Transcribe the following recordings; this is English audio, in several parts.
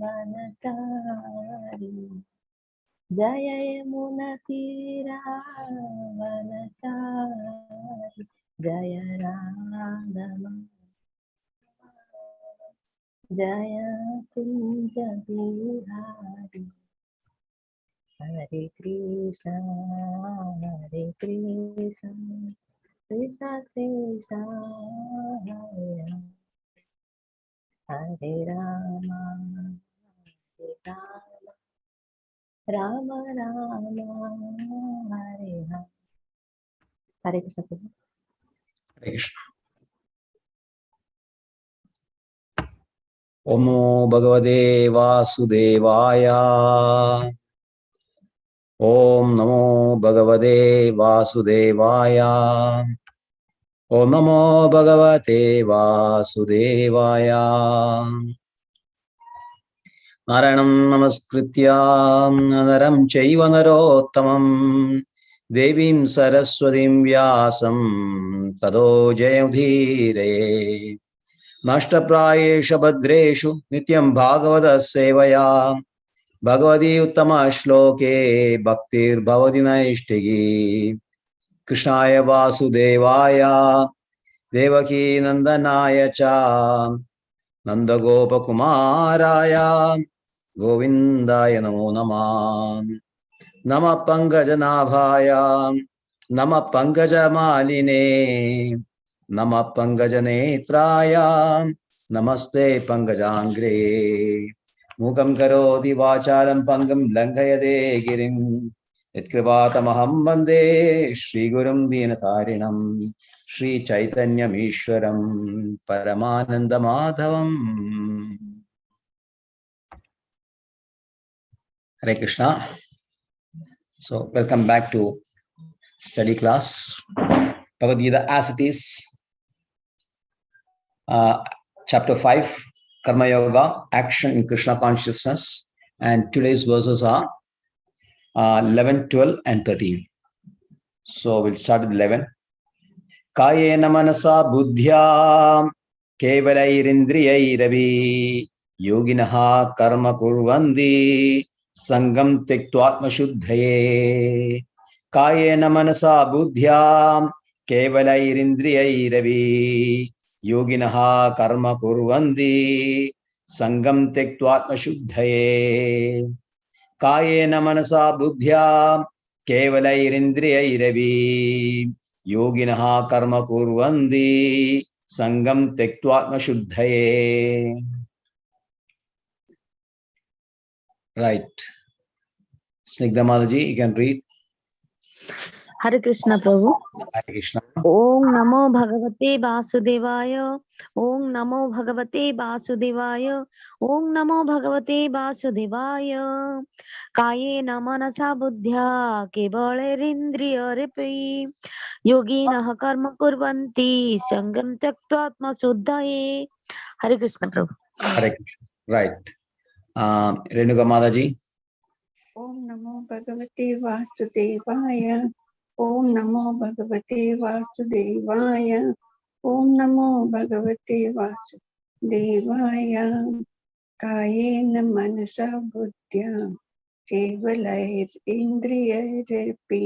वनचारी जय यमुना तीरा वनचारी जय राधा जय कुंज बिहारी हरे कृष्ण कृष्ण कृष्ण हरे हरे राम राम राम हरे हरे हरे कृष्ण प्रभु हरे कृष्ण। ओम नमो भगवते वासुदेवाय। ओम नमो भगवते वासुदेवाय। ओम नमो भगवते वासुदेवाय। नारायणं नमस्कृत्य नरं चैव नरोत्तमं देवीं सरस्वतीं व्यासं ततो जयमुदीरये। नष्टप्रायेषु भद्रेषु नित्यं भागवतः सेवया भगवती उत्तमश्लोके भक्तिर्भवति नैष्टिकी। कृष्णाय वासुदेवाय देवकी नन्दनाय च नन्दगोपकुमाराय गोविन्दाय नमो नमः। नमः पङ्कजनाभाय नमः पङ्कजमालिने नमः पङ्कजनेत्राय नमस्ते पङ्कजाङ्घ्रे। मूकं करोति वाचालं पङ्गुं लङ्घयते गिरिं यत्कृपातमहं वन्दे श्रीगुरुं दीनतारिणं श्रीचैतन्यमीश्वरं परमानन्दमाधवम्। Hare Krishna. So welcome back to study class Bhagavad Gita as it is, chapter 5, Karma Yoga, action in Krishna consciousness, and today's verses are 11, 12 and 13. So we'll start with 11. Kayena manasa buddhya kevalairindriyairavi yoginaha karma kurvandi sangam tyaktvātma shuddhaye. Kayena manasa buddhya kevalairindriyairavi yoginaha karma kurvandi sangam tyaktvātma shuddhaye. Kayena manasa buddhya kevalairindriyairavi yoginaha karma kurvandi sangam tyaktvātma shuddhaye. Right. Snigdha Mataji, you can read. Hare Krishna Prabhu Hare Krishna. ओम नमो भगवते वासुदेवाय ओम नमो भगवते वासुदेवाय ओम नमो भगवते वासुदेवाय कायेन मनसा बुद्ध्या केवलैरिन्द्रियैरपि योगिनः कर्म कुर्वन्ति संगं त्यक्त्वा शुद्धये. हरे कृष्ण प्रभु. Hare Krishna. Right. Renuka Mataji. ओम नमो भगवते वासुदेवाय ओम नमो भगवते वासुदेवाय ओम नमो भगवते वासुदेवाय कायेन मनसा बुद्ध्या केवलैरिन्द्रियैरपि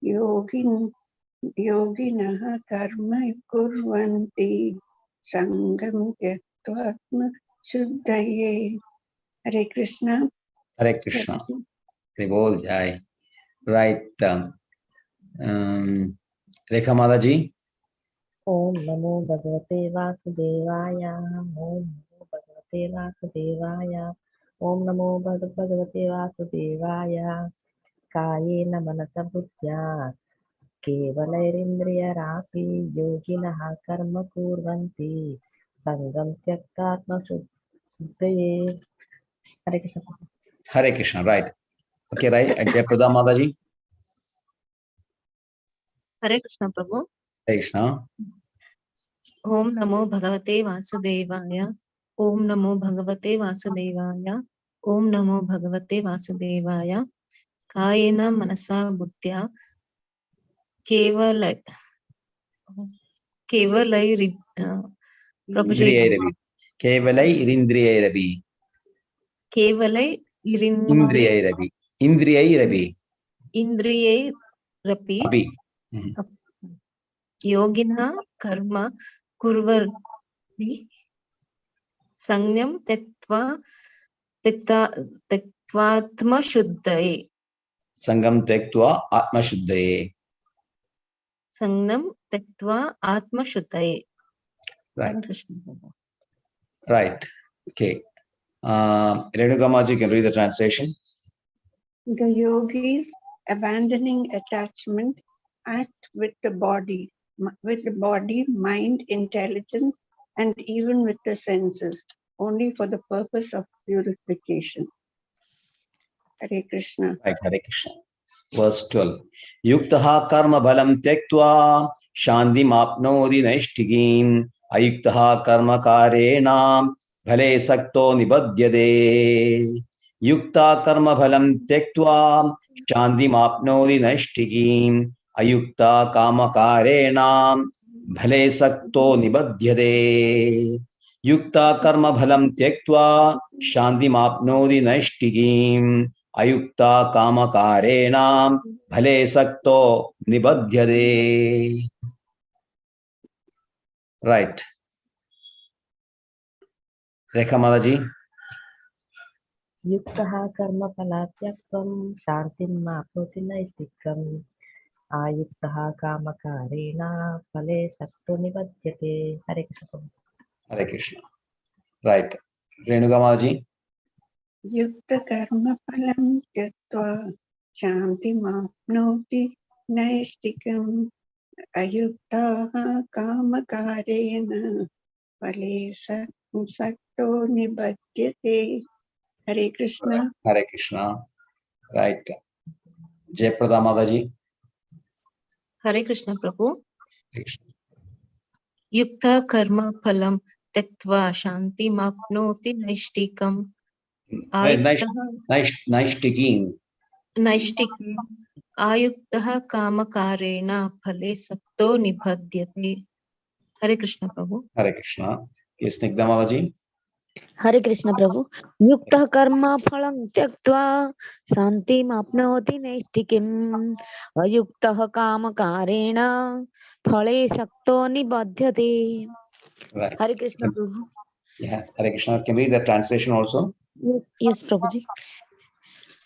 योगिनः कर्म कुर्वन्ति संगं त्यक्त्वा शुद्धये. हरे Krishna. Hare Krishna. Bol Jai. Right. Rekha Mataji. ओम नमो भगवते वासुदेवाय ओम नमो भगवते वासुदेवाय ओम नमो भगवते वासुदेवाय कायेन मनसा बुद्ध्या केवलैरिन्द्रियैरपि योगिनः कर्म कुर्वन्ति संगं त्यक्त्वा हरे Krishna. Hare Krishna. Right. Okay, right. Jayaprada Mataji. हरे कृष्ण प्रभु. Hare Krishna. ओम नमो भगवते वासुदेवाय ओम नमो भगवते वासुदेवाय ओम नमो भगवते वासुदेवाय कायेन मनसा बुद्ध्या Indriyairavi. Kevalai irindriyairavi. केवलै Indriyai Indriyai इन्द्रियैरपि Abhi. योगिनः कर्म कुर्वन्ति संज्ञं त्यक्त्वात्मशुद्धये Sangam tektva atma shuddhaye. संज्ञं त्यक्त्वा आत्मशुद्धये. Right. Krishna. Right. Okay. Renugamaji, you can read the translation. The yogis, abandoning attachment, act with the body, mind, intelligence, and even with the senses, only for the purpose of purification. Hare Krishna. Right, Hare Krishna. Verse 12. Yuktaha karma balam tektva shantim apnodi naishtigim ayuktaha karma karenam bhale sakto nibadhyade. Yukta karma balam tektva shantim apnodi naishtigim ayukta kama karenam bhale sakto nibadhyade. Yukta karma bhalam tektva shantim apnodi naishtigim Ayukta कामकारेण भले सक्तो निबध्यते. Right. Rekha Mataji. युक्तः कर्मफलात्यक्तं शान्तिं माप्नोति नैष्ठिकम् आयुक्तः कामकारेण फले सक्तो निबध्यते. हरे Krishna. Hare Krishna. Right. Renuka Mataji. Yukta karma phalam tyaktva shantimapnoti naistikam ayuktaha kamakarena phale sakto nibhadyate. Hare Krishna. Hare Krishna. Right. Jayaprada Mataji. Hare Krishna Prabhu. Krishna. Yukta karma phalam त्यक्त्वा शान्तिमाप्नोति नैष्टिकम् नैष्टिकीम् आयुक्तः कामकारेण फले सक्तो निबध्यते. हरे कृष्ण प्रभु. Hare Krishna. Snigdha Mataji. हरे कृष्ण प्रभु. युक्तः कर्म फलं त्यक्त्वा शान्तिमाप्नोति नैष्ठिकीम् अयुक्तः कामकारेण फले सक्तो निबध्यते. Right. Hare Krishna Prabhu. Yeah, Hare Krishna. Can we read the translation also? Yes, Prabhuji.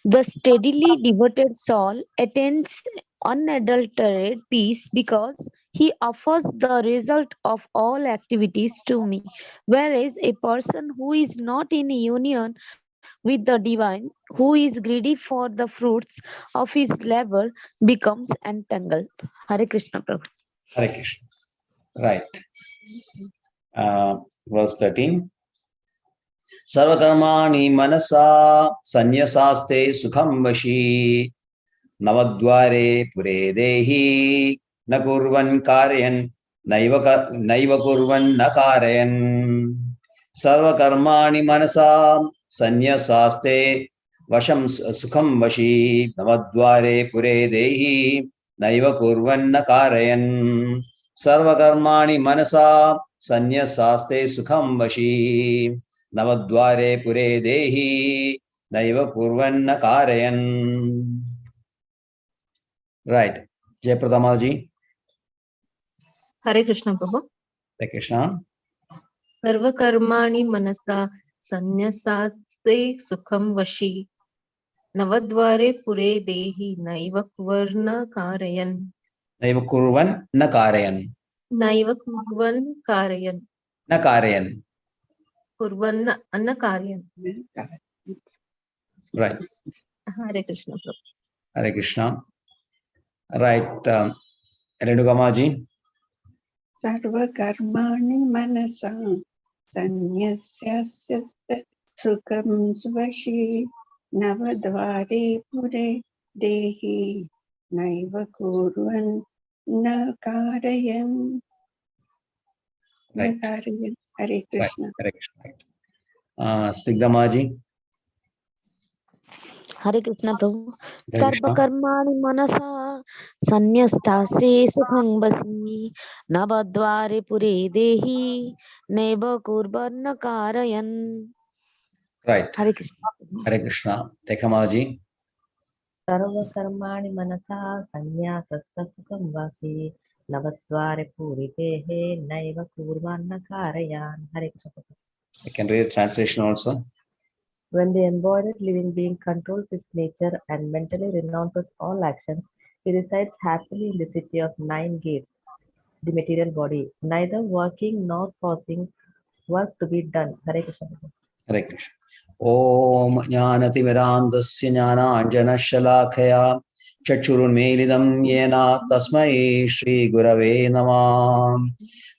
The steadily devoted soul attains unadulterated peace because he offers the result of all activities to me, whereas a person who is not in union with the divine, who is greedy for the fruits of his labor, becomes entangled. Hare Krishna Prabhu. Hare Krishna. Right. Verse 13. Sarvakarmani manasa sanyasaste sukham vashi navadvare pure dehi nakurvan karyan naiva kurvan nakarayan. Sarvakarmani manasa sanyasaste vasham sukham vashi navadvare pure dehi naiva kurvan nakarayan. Sarvakarmani manasa sanyasaste sukham vashi navadvare pure dehi naiva kurvanna karayan. Right. Jayaprada Mataji. Hare Krishna Prabhu. Hare Krishna. सर्वकर्माणि मनसा संन्यसास्ते सुखं वशी नवद्वारे पुरे देहि नैव कुर्वन् कारयन्. Naiva kurvan na karayan. नैव कुर्वन् कारयन्. Na karayan. कुर्वन् न कारयन्. Right. हरे कृष्ण प्रभु. Hare Krishna. Right. Renuka Mataji. Sarva karmani manasa sannyasya sukham svashi navadvare pure dehi naiva kurvan nakarayan. Right. Nakarayan. Hare Krishna. Right. Hare Krishna. Right. Snigdha Mataji. हरे कृष्ण प्रभु. Hare Krishna. सर्वकर्माणि मनसा संन्यस्तासे सुखं वसी नवद्वारे पुरे देहि नैव कुर्वन्न कारयन्. Right. Hare Krishna. Hare Krishna. Tekamaji. Sarva karmani manasa sannyasasta sukham vasi navadvare puritehe naiva kurvanna karayan. Hare Krishna. I can read the translation also. When the embodied living being controls his nature and mentally renounces all actions, he resides happily in the city of 9 gates, the material body, neither working nor causing work to be done. Hare Krishna. Hare Krishna. Om Jnanatimirandasya Jnananjanashalakaya Chachurunmilidam Yena Tasmai Shri Gurave Namah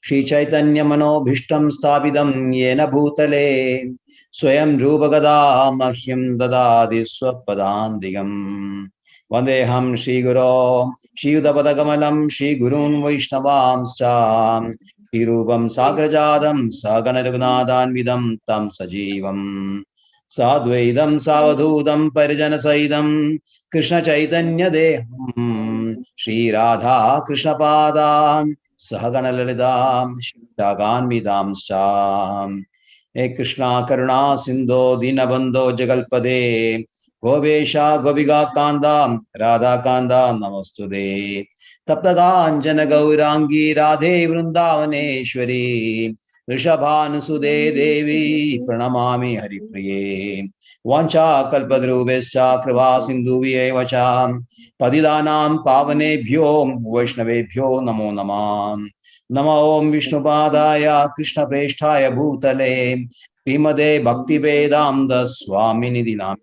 Shri Chaitanya Manobhishtam Sthavidam Yena Bhutale Swayam Rupagada Mahyam Dadadi Swapadandigam Vandeham Shri Guru Shri Udapatagamalam Shri Gurun Vaishnavamscha Shri Rupam Sagrajadam Sagana Raghunadanvidam Tam Sajivam Sadvaidam Savadhudam Parijana Saidam Krishna Chaitanya Deham Shri Radha Krishna Padam Sahagana Lalidam Shitagan Vidam Sham He Krishna Karuna Sindho Dinabandho Jagalpade Govesha Goviga Kanda Radha Kanda Namastude Taptaganjana Gaurangi Radhe Vrindavaneshwari Rishabhanusude Devi Pranamami Haripriye Vancha Kalpadrubescha Kriva Sindhuviye Vacha Padidanam Pavanebhyo Vaishnavebhyo Namo Namam Namo Om Vishnupadaya Krishna Presthaya Bhutale Srimade Bhakti Vedanta Swamini Dinam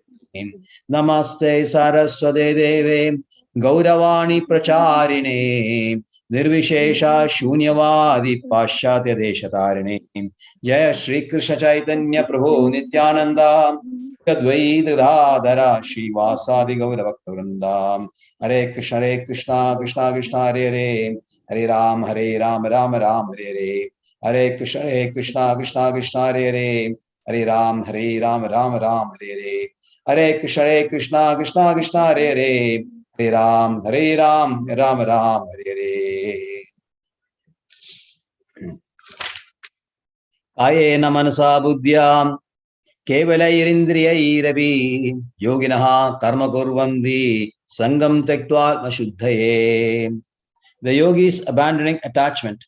Namaste Saraswate Deve Gauravani Pracharine Nirvishesha Shunyavadi Paschatya Deshatarine Jaya Shri Krishna Chaitanya Prabhu Nityananda Advaita Dhadara Shivasadi Gauravakta Vrindam Hare Krishna Krishna Krishna Hare Hare Hare Ram Ram Ram Hare Hare Hare Krishna Krishna Krishna Hare Hare Hare Ram Ram Hare Hare Hare Krishna Krishna Krishna Hare Hare Hare Ram Ram Hare Hare Ayena Manasa Buddhyam Kevalairindriyairavi Yoginaha Karma Kurvandi Sangam Tektva Mashuddhaye. The yogis abandoning attachment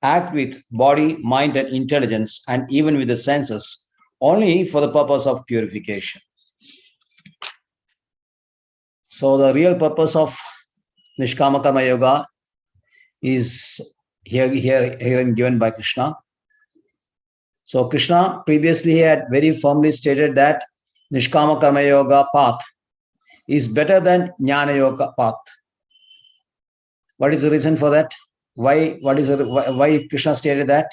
act with body, mind and intelligence and even with the senses only for the purpose of purification. So the real purpose of Nishkama Karma Yoga is here given by Krishna. So Krishna previously had very firmly stated that Nishkama Karma Yoga path is better than Jnana Yoga path. What is the reason for that? Why Krishna stated that?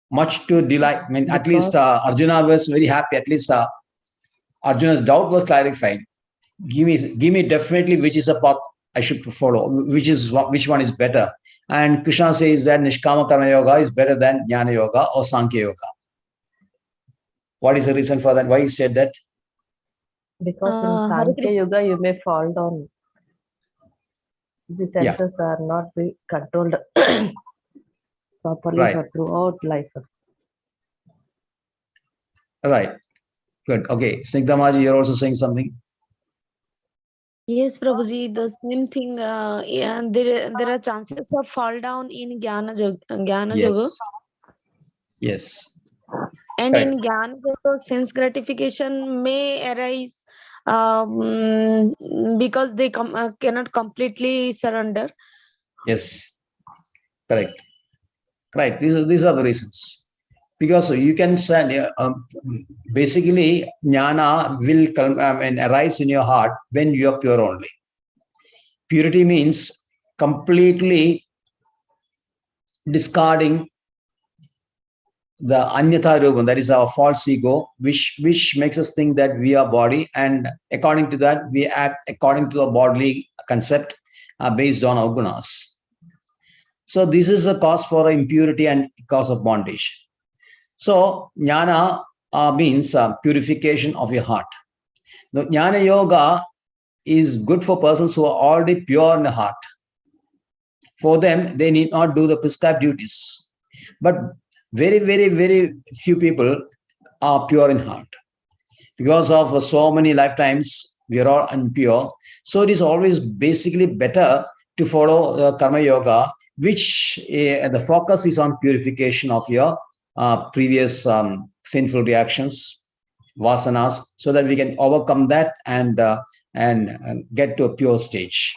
Much to delight. I mean, at least Arjuna was very happy. At least Arjuna's doubt was clarified. Give me definitely which is a path I should follow, which one is better. And Krishna says that Nishkama Karma Yoga is better than Jnana Yoga or Sankhya Yoga. What is the reason for that? Why he said that? Because in Sankhya Yoga you may fall down. The senses are not be controlled properly for throughout life. Right. Good. Okay. Snigdhamaji, you're also saying something? Yes, Prabhuji, the same thing. Yeah, there are chances of fall down in Jnana Yoga. Yes. And in Jnana Yoga, sense gratification may arise because they cannot completely surrender. Yes. Correct. Right. These are the reasons. Because you can say, basically, jnana will arise in your heart when you are pure only. Purity means completely discarding the anyatha rupam, that is our false ego, which makes us think that we are body, and according to that, we act according to the bodily concept based on our gunas. So this is a cause for impurity and cause of bondage. So jnana means purification of your heart. Now, jnana yoga is good for persons who are already pure in the heart. For them, they need not do the prescribed duties. But very, very, very few people are pure in heart. Because of so many lifetimes, we are all impure. So it is always basically better to follow Karma Yoga, which the focus is on purification of your previous sinful reactions, vasanas, so that we can overcome that and get to a pure stage.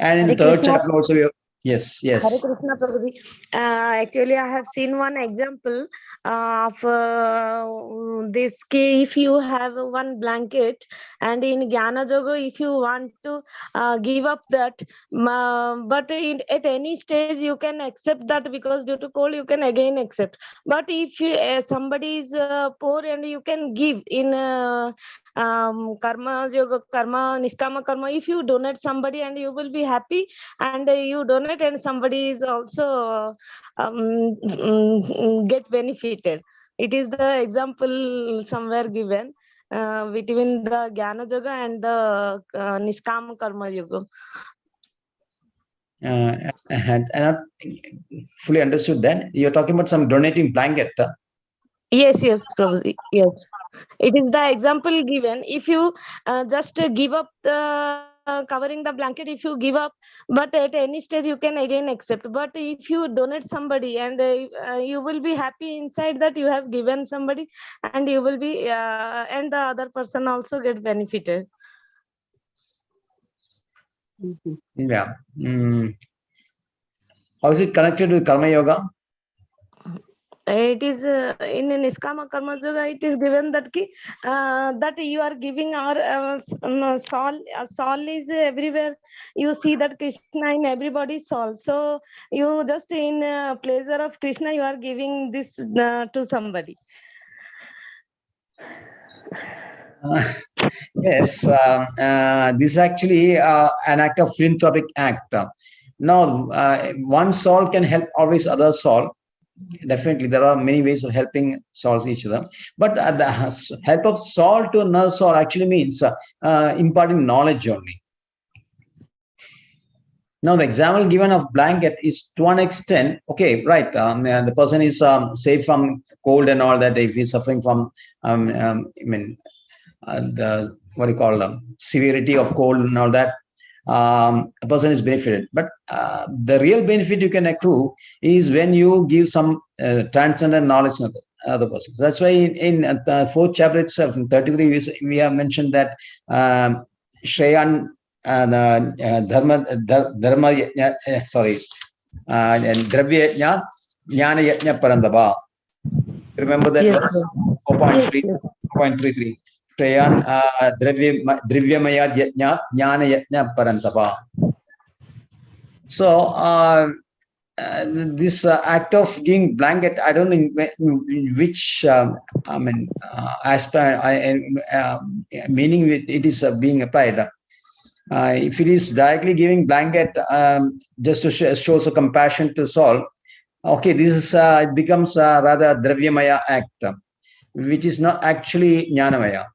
And in the third chapter also, yes. Hare Krishna Prabhuji. Actually, I have seen one example of this. If you have one blanket, and in Jnana Yoga, if you want to give up that, but at any stage you can accept that, because due to cold you can again accept. But if somebody is poor and you can give in Karma Yoga, Karma, Niskama Karma, if you donate somebody and you will be happy, and you donate and somebody is also get benefited. It is the example somewhere given between the Jnana Yoga and the Niskama Karma Yoga. And I fully understood that. You're talking about some donating blanket. Yes, Prabhuji. Yes. It is the example given. If you just give up the covering the blanket, if you give up, but at any stage you can again accept. But if you donate somebody, and you will be happy inside that you have given somebody, and you will be, and the other person also get benefited. Yeah. How is it connected with Karma Yoga? It is in Niskama Karma Yoga, it is given that that you are giving our soul. Soul is everywhere. You see that Krishna in everybody's soul. So you just in pleasure of Krishna, you are giving this to somebody. Yes, this is actually an act of philanthropic act. Now, one soul can help always other soul. Definitely, there are many ways of helping souls each other. But the help of soul to another soul actually means imparting knowledge only. Now, the example given of blanket is to an extent, okay, right. The person is safe from cold and all that. If he's suffering from, the what do you call severity of cold and all that, a person is benefited. But the real benefit you can accrue is when you give some transcendent knowledge to other person. So that's why in the fourth chapter itself, in 33, we have mentioned that Shreyan dharma sorry, and dravya yajna, jnana yajna parandava. Remember that verse 4.33. Shreyan drivyamaya yajna, jnana yajna parandava. So this act of giving blanket, I don't know in which aspect, meaning it is being applied. If it is directly giving blanket just to show some compassion to soul, okay, this is it becomes rather dravyamaya act, which is not actually jnanamaya.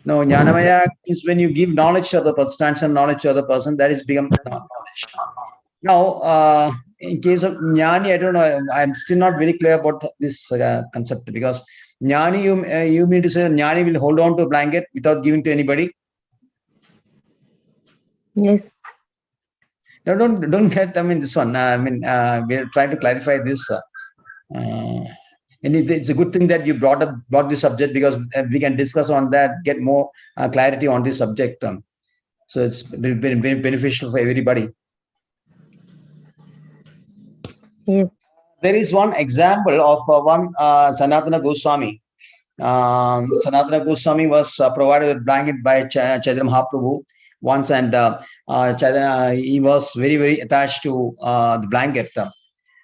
No, jnanamaya is when you give knowledge to the person, transcend knowledge to the person, that is become knowledge. Now, in case of jnani, I don't know, I'm still not very clear about this concept, because jnani, you mean to say jnani will hold on to a blanket without giving to anybody? Yes. No, don't get. I mean, this one. We're trying to clarify this. And it's a good thing that you brought this subject, because we can discuss on that, get more clarity on this subject. So it's been beneficial for everybody. Yes. There is one example of one Sanatana Goswami. Sanatana Goswami was provided a blanket by Chaitanya Mahaprabhu once, and he was very, very attached to the blanket.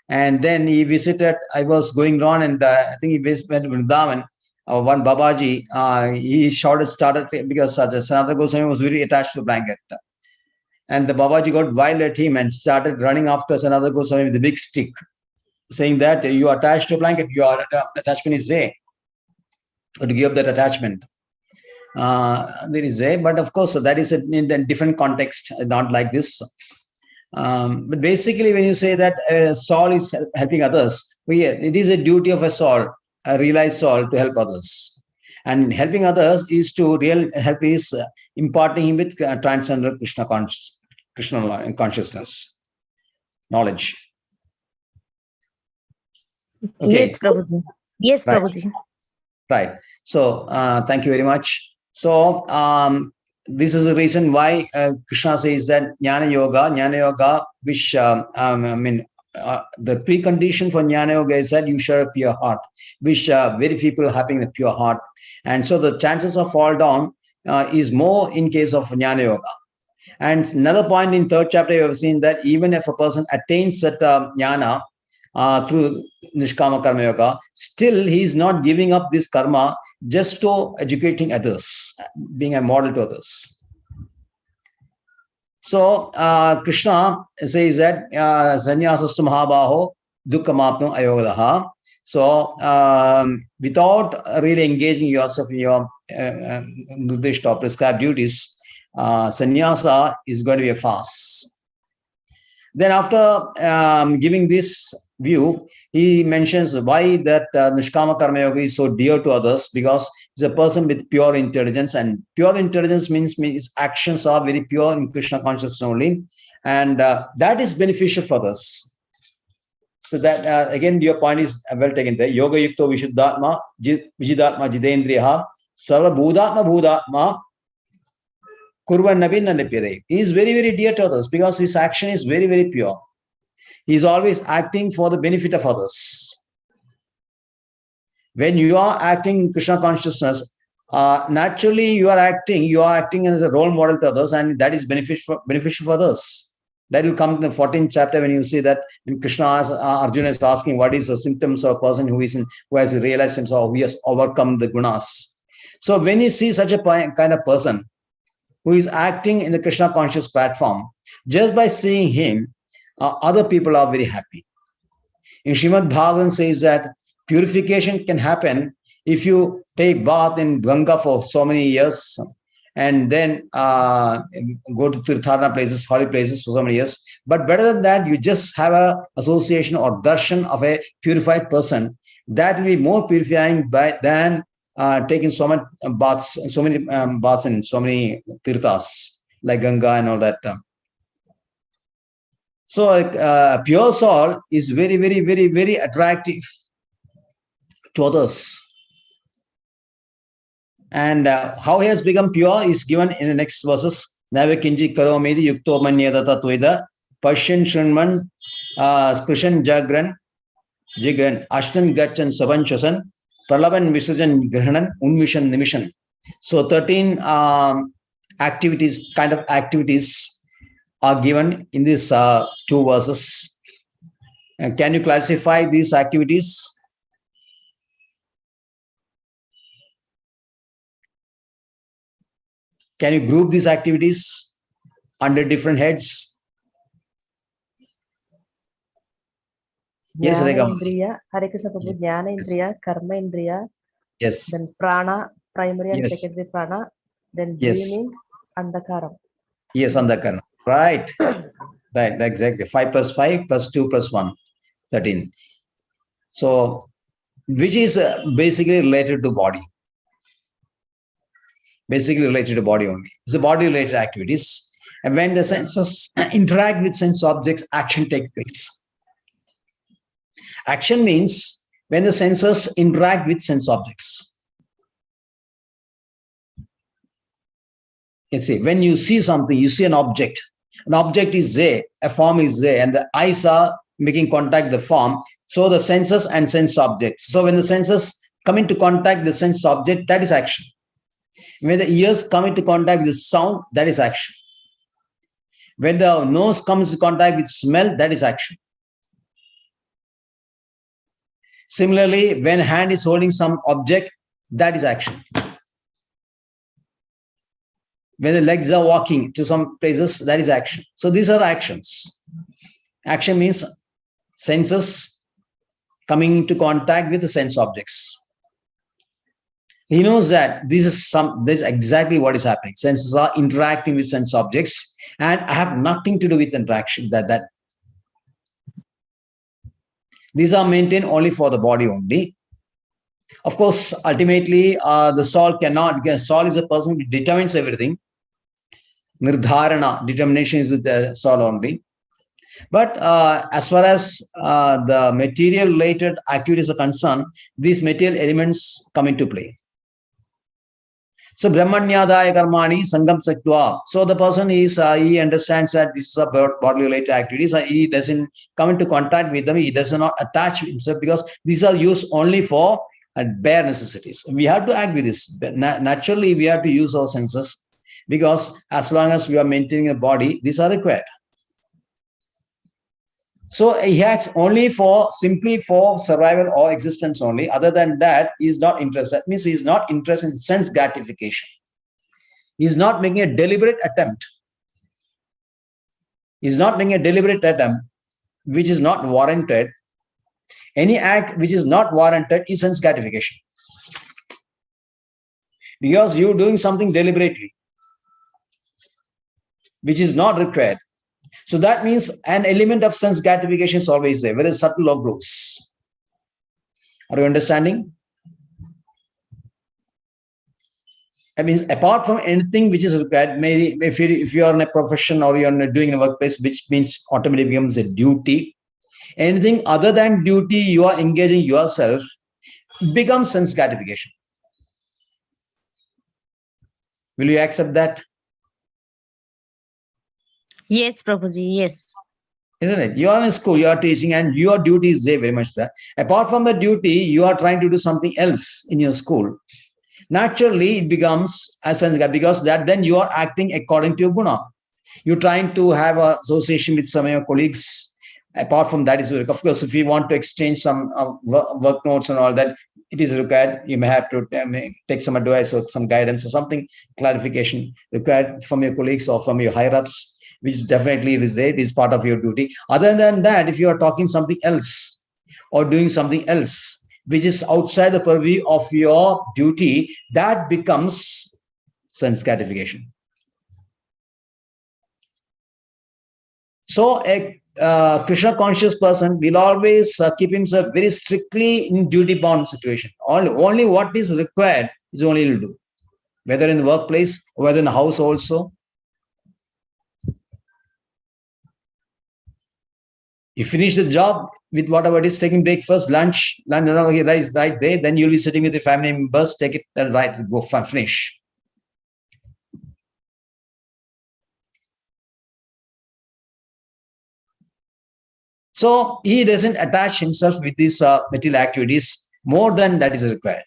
And then he visited, I was going on, and I think he visited Vrindavan. One Babaji, he started because the Sanatana Goswami was very attached to the blanket. And the Babaji got wild at him and started running after Sanatana Goswami with a big stick, saying that you are attached to a blanket, your attachment is there. To give up that attachment. There is a, but of course, that is in a different context, not like this. But basically, when you say that soul is helping others, it is a duty of a soul, a realized soul, to help others. And helping others is to help is imparting him with transcendental Krishna consciousness, knowledge. Okay. Yes, Prabhuji. Yes, Right. Prabhuji. Right. So thank you very much. So this is the reason why Krishna says that Jnana Yoga, which the precondition for Jnana Yoga is that you share a pure heart, which very few people having a pure heart. And so the chances of fall down is more in case of Jnana Yoga. And another point in third chapter, you have seen that even if a person attains that jnana through Nishkama Karma Yoga, still he is not giving up this karma just to educating others, being a model to others. So Krishna says that sannyasasthu mahabaho dukkhamapnam ayogadaha. So without really engaging yourself in your nirdish or prescribed duties, sannyasa is going to be a fast. Then after giving this view, he mentions why that Nishkama Karma Yoga is so dear to others, because he's a person with pure intelligence, and pure intelligence means his actions are very pure in Krishna consciousness only, and that is beneficial for us. So that again, your point is well taken there. Yoga yukto vishuddhatma vijidatma jidendriya sarva bhudatma bhudatma kurvan nabinna lipyade. He is very, very dear to others because his action is very, very pure. He is always acting for the benefit of others. When you are acting in Krishna consciousness, naturally you are acting as a role model to others, and that is beneficial for others. That will come in the 14th chapter when you see that when Krishna Arjuna is asking what is the symptoms of a person who has realized himself, who has overcome the gunas. So when you see such a kind of person who is acting in the Krishna conscious platform, just by seeing him, other people are very happy. In Srimad Bhagavatam says that purification can happen if you take bath in Ganga for so many years and then go to Tirthana places, holy places for so many years. But better than that, you just have an association or darshan of a purified person. That will be more purifying than taking so many baths and so many tirthas like Ganga and all that. So a pure soul is very, very, very, very attractive to others. And how he has become pure is given in the next verses. Nava kinji karomedi yukto manyadata tuida pashin shunman skrishan jagran ashtan gachan sabanchasan pralaban visajan grahanan unmishan nimishan. So 13 kind of activities are given in these two verses. Can you classify these activities? Can you group these activities under different heads? Yes, Rekha. Indriya, Hare Krishna Prabhu, Jnana Indriya, Karma Indriya, yes. Then Prana, primary and Yes. secondary Prana, then Yes. dreaming, Andhakaram. Yes, Andhakaram. Right. Right, exactly. 5 + 5 + 2 + 1, 13. So, which is basically related to body. Basically related to body only. It's the body-related activities. And when the senses interact with sense objects, action takes place. Action means when the senses interact with sense objects. You see, when you see something, you see an object. An object is there, a form is there, and the eyes are making contact with the form. So the senses and sense objects. So when the senses come into contact with the sense object, that is action. When the ears come into contact with the sound, that is action. When the nose comes into contact with smell, that is action. Similarly, when hand is holding some object, that is action. When the legs are walking to some places, that is action. So these are actions. Action means senses coming into contact with the sense objects. He knows that this is exactly what is happening. Senses are interacting with sense objects, and I have nothing to do with interaction. That these are maintained only for the body only. Of course, ultimately, the soul cannot. Soul is a person who determines everything. Nirdharana, determination is with the soul only. But as far as the material related activities are concerned, these material elements come into play. So Brahmanyadaya Karmani Sangam Saktva. So the person is he understands that this is about body related activities. He doesn't come into contact with them. He does not attach himself because these are used only for bare necessities. We have to act with this. Naturally, we have to use our senses because as long as we are maintaining a body, these are required. So he acts only for simply for survival or existence only. Other than that, he's not interested. That means he's not interested in sense gratification. He's not making a deliberate attempt. He's not making a deliberate attempt which is not warranted. Any act which is not warranted is sense gratification. Because you're doing something deliberately, which is not required. So that means an element of sense gratification is always there, whether subtle or gross. Are you understanding? That means apart from anything which is required, maybe if you are in a profession or you are doing a workplace, which means automatically becomes a duty. Anything other than duty, you are engaging yourself, becomes sense gratification. Will you accept that? Yes, Prabhuji, yes. Isn't it? You are in school, you are teaching, and your duty is there very much there. Apart from the duty, you are trying to do something else in your school. Naturally, it becomes a sense because that then you are acting according to your guna. You're trying to have an association with some of your colleagues. Apart from that, is of course, if you want to exchange some work notes and all that, it is required. You may have to take some advice or some guidance or something, clarification required from your colleagues or from your higher ups, which definitely is part of your duty. Other than that, if you are talking something else or doing something else, which is outside the purview of your duty, that becomes sense gratification. So a Krishna conscious person will always keep himself very strictly in duty bound situation. Only what is required is only he'll do, whether in the workplace or whether in the house also. You finish the job with whatever it is, taking breakfast, lunch, right there, then you'll be sitting with the family members, take it right, go finish. So he doesn't attach himself with these material activities more than that is required.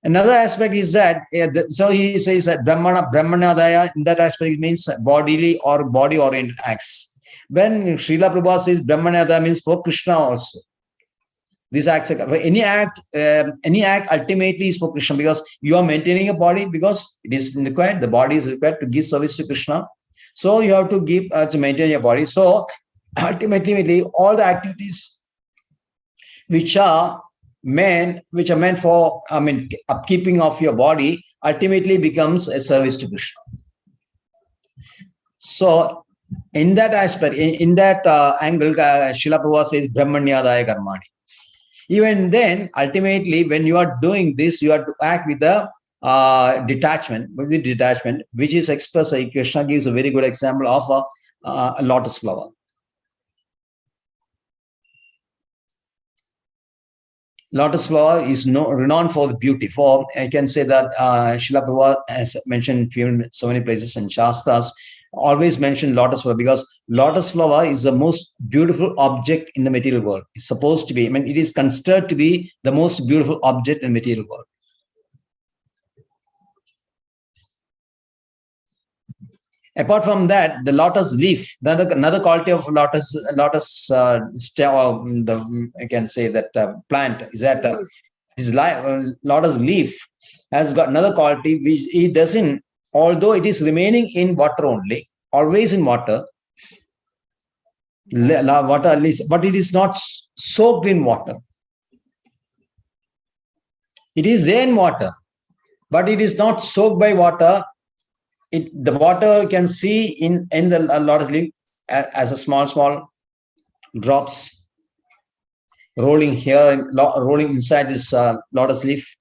Another aspect is that, so he says that Brahmanadaya, in that aspect, it means bodily or body-oriented acts. When Srila Prabhupada says Brahmanadaya means for Krishna also. These acts, any act ultimately is for Krishna because you are maintaining a body because it is required. The body is required to give service to Krishna. So you have to give to maintain your body. So ultimately, all the activities which are meant for upkeeping of your body ultimately becomes a service to Krishna. So in that aspect, in that angle, Srila Prabhupada says Brahmanyadaya Karmani. Even then, ultimately, when you are doing this, you have to act with the detachment, which is expressed. Krishna gives a very good example of a lotus flower. Lotus flower is renowned for the beauty. For I can say that Srila Prabhupada has mentioned so many places in Shastras, always mention lotus flower because lotus flower is the most beautiful object in the material world. It's supposed to be, it is considered to be the most beautiful object in the material world. Apart from that, the lotus leaf, another quality of lotus I can say that plant is that lotus leaf has got another quality which it doesn't, although it is remaining in water only, always in water, but it is not soaked in water. It is there in water, but it is not soaked by water. the water you can see in the lotus leaf as a small drops rolling here, rolling inside this lotus leaf.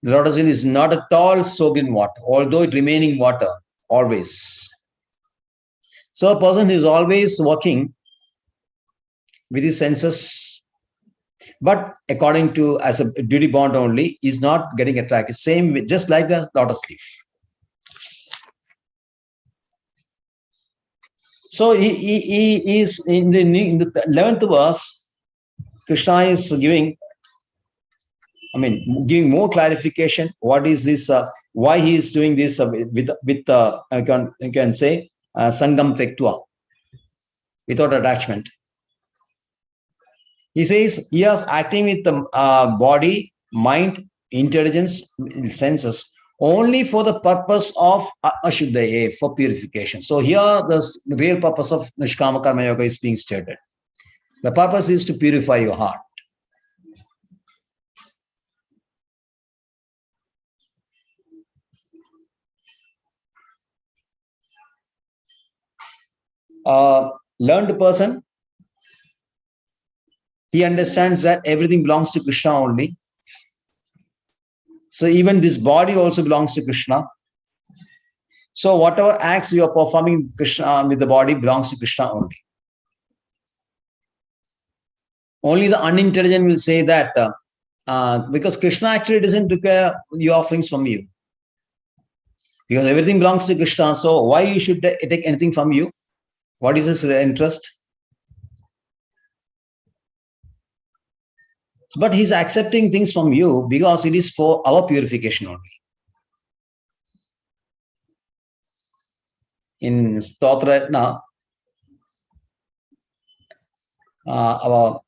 The lotus leaf is not at all soaked in water, although it remaining water always. So a person who is always working with his senses, but according to as a duty bond only, is not getting attracted. Same, just like the lotus leaf. So he is in the 11th verse. Krishna is giving more clarification. What is this? Why he is doing this with you can say sangam tektva, without attachment. He says he is acting with the body, mind, intelligence, senses only for the purpose of ashuddhaya, for purification. So here the real purpose of Nishkama Karma Yoga is being stated. The purpose is to purify your heart. Learned person, he understands that everything belongs to Krishna only. So even this body also belongs to Krishna. So whatever acts you are performing Krishna with the body belongs to Krishna only. Only the unintelligent will say that because Krishna actually doesn't require the offerings from you. Because everything belongs to Krishna. So why you should take anything from you? What is his interest? But he's accepting things from you because it is for our purification only. In Stotra, our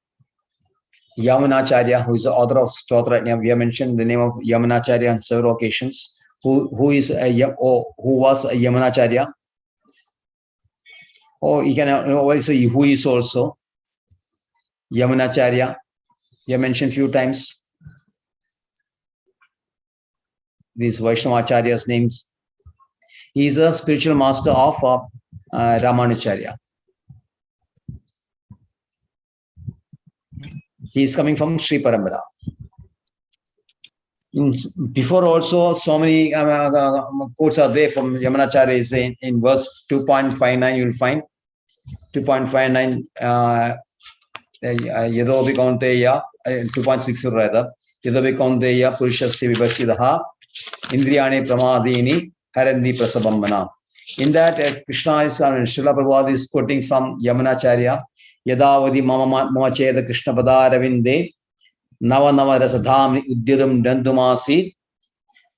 Yamunacharya, who is the author of Stotra, we have mentioned the name of Yamunacharya on several occasions. Who was a Yamunacharya? Or you can always say who is also Yamunacharya. You have mentioned few times these Vaishnava Acharyas' names. He is a spiritual master of Ramanacharya. He is coming from Sri Parambara. Before also, so many quotes are there from Yamunacharya. In verse 2.59, you will find 2.59 Yadobi Kaunteya, 2.60 rather, Yadobi Kaunteya Purushasya Vibhachidaha Indriyani Pramadini Harandi Prasabambana. In that, Krishna is, Srila Prabhupada is quoting from Yamunacharya, Yadavadi Mama Cheda Krishna Padaravinde Nava Nava Rasadhamni Udyadam Dandumasi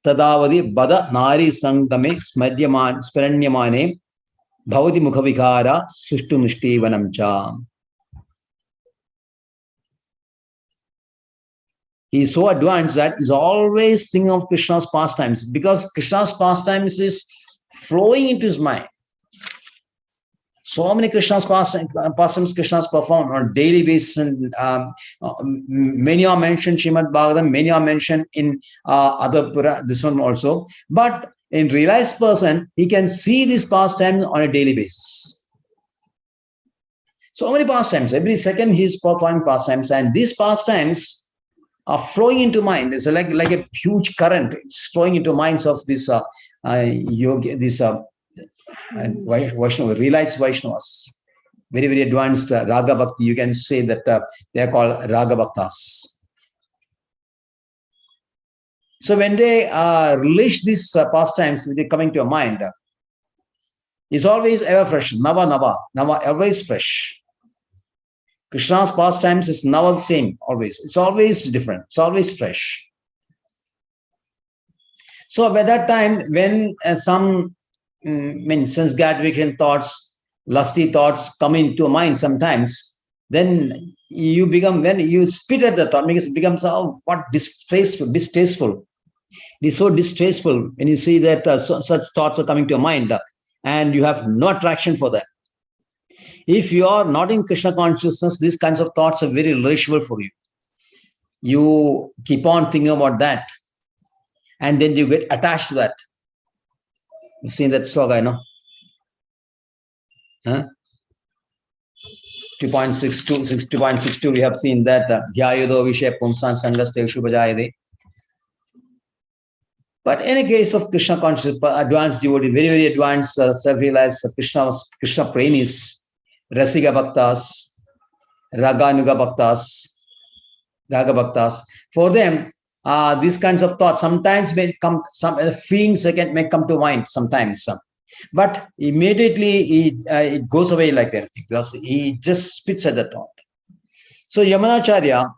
Tadavadi Bada Nari Sangame Sparanyamane Bhavati Mukhavikara Sushtu Nishti Vanamcha. He is so advanced that he's always thinking of Krishna's pastimes because Krishna's pastimes is flowing into his mind. So many Krishna's pastimes Krishna's performed on a daily basis, and many are mentioned Srimad Bhagavatam, many are mentioned in other Pura, this one also. But in realized person, he can see this pastime on a daily basis. So many pastimes, every second he's performing pastimes, and these pastimes are flowing into mind. It's like a huge current. It's flowing into minds of this yogi, this Vaishnava, realized Vaishnavas, very, very advanced Raga Bhakti. You can say that they are called Raga Bhaktas. So when they release these pastimes, they're coming to your mind. It's always ever fresh. Nava, always fresh. Krishna's pastimes is never the same, always. It's always different. It's always fresh. So by that time, when some sense-gratification thoughts, lusty thoughts come into mind sometimes, then you become, when you spit at the thought, because it becomes, oh, what distasteful. It is so distasteful when you see that such thoughts are coming to your mind and you have no attraction for that. If you are not in Krishna consciousness, these kinds of thoughts are very relishable for you. You keep on thinking about that, and then you get attached to that. You've seen that sloga, 2.62, we have seen that Dhyayodo Vishya Pumsan Sangaste Shubhajayade. But in a case of Krishna consciousness, advanced devotee, very, very advanced, self-realized Krishna premis, Rasiga Bhaktas, Raganuga Bhaktas, Raga Bhaktas. For them, these kinds of thoughts sometimes may come, some feelings may come to mind sometimes. But immediately it goes away like that because he just spits at the thought. So Yamunacharya,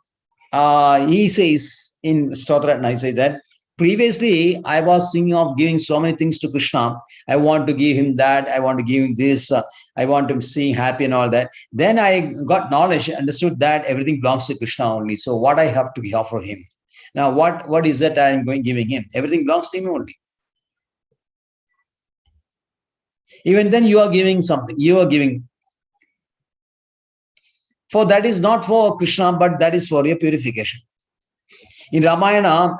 he says in Stotratna, he says that previously I was thinking of giving so many things to Krishna. I want to give him that. I want to give him this. I want to see him happy and all that. Then I got knowledge, understood that everything belongs to Krishna only. So what I have to offer him? Now, what is that I'm giving him? Everything belongs to him only. Even then you are giving something. You are giving. For that is not for Krishna, but that is for your purification. In Ramayana,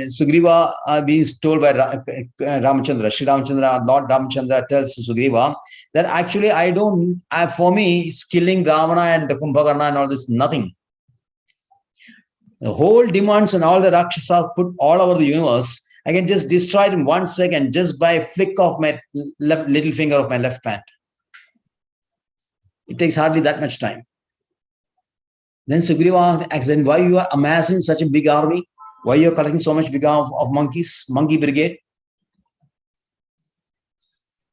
Sugriva being told by Ramachandra, Sri Ramachandra, Lord Ramachandra tells Sugriva that actually for me, it's killing Ravana and Kumbhakarna and all this, nothing. The whole demons and all the Rakshasas put all over the universe, I can just destroy it in 1 second just by a flick of my little finger of my left hand. It takes hardly that much time. Then Sugriva asks, then why you are amassing such a big army? Why you are collecting so much big of monkeys, monkey brigade?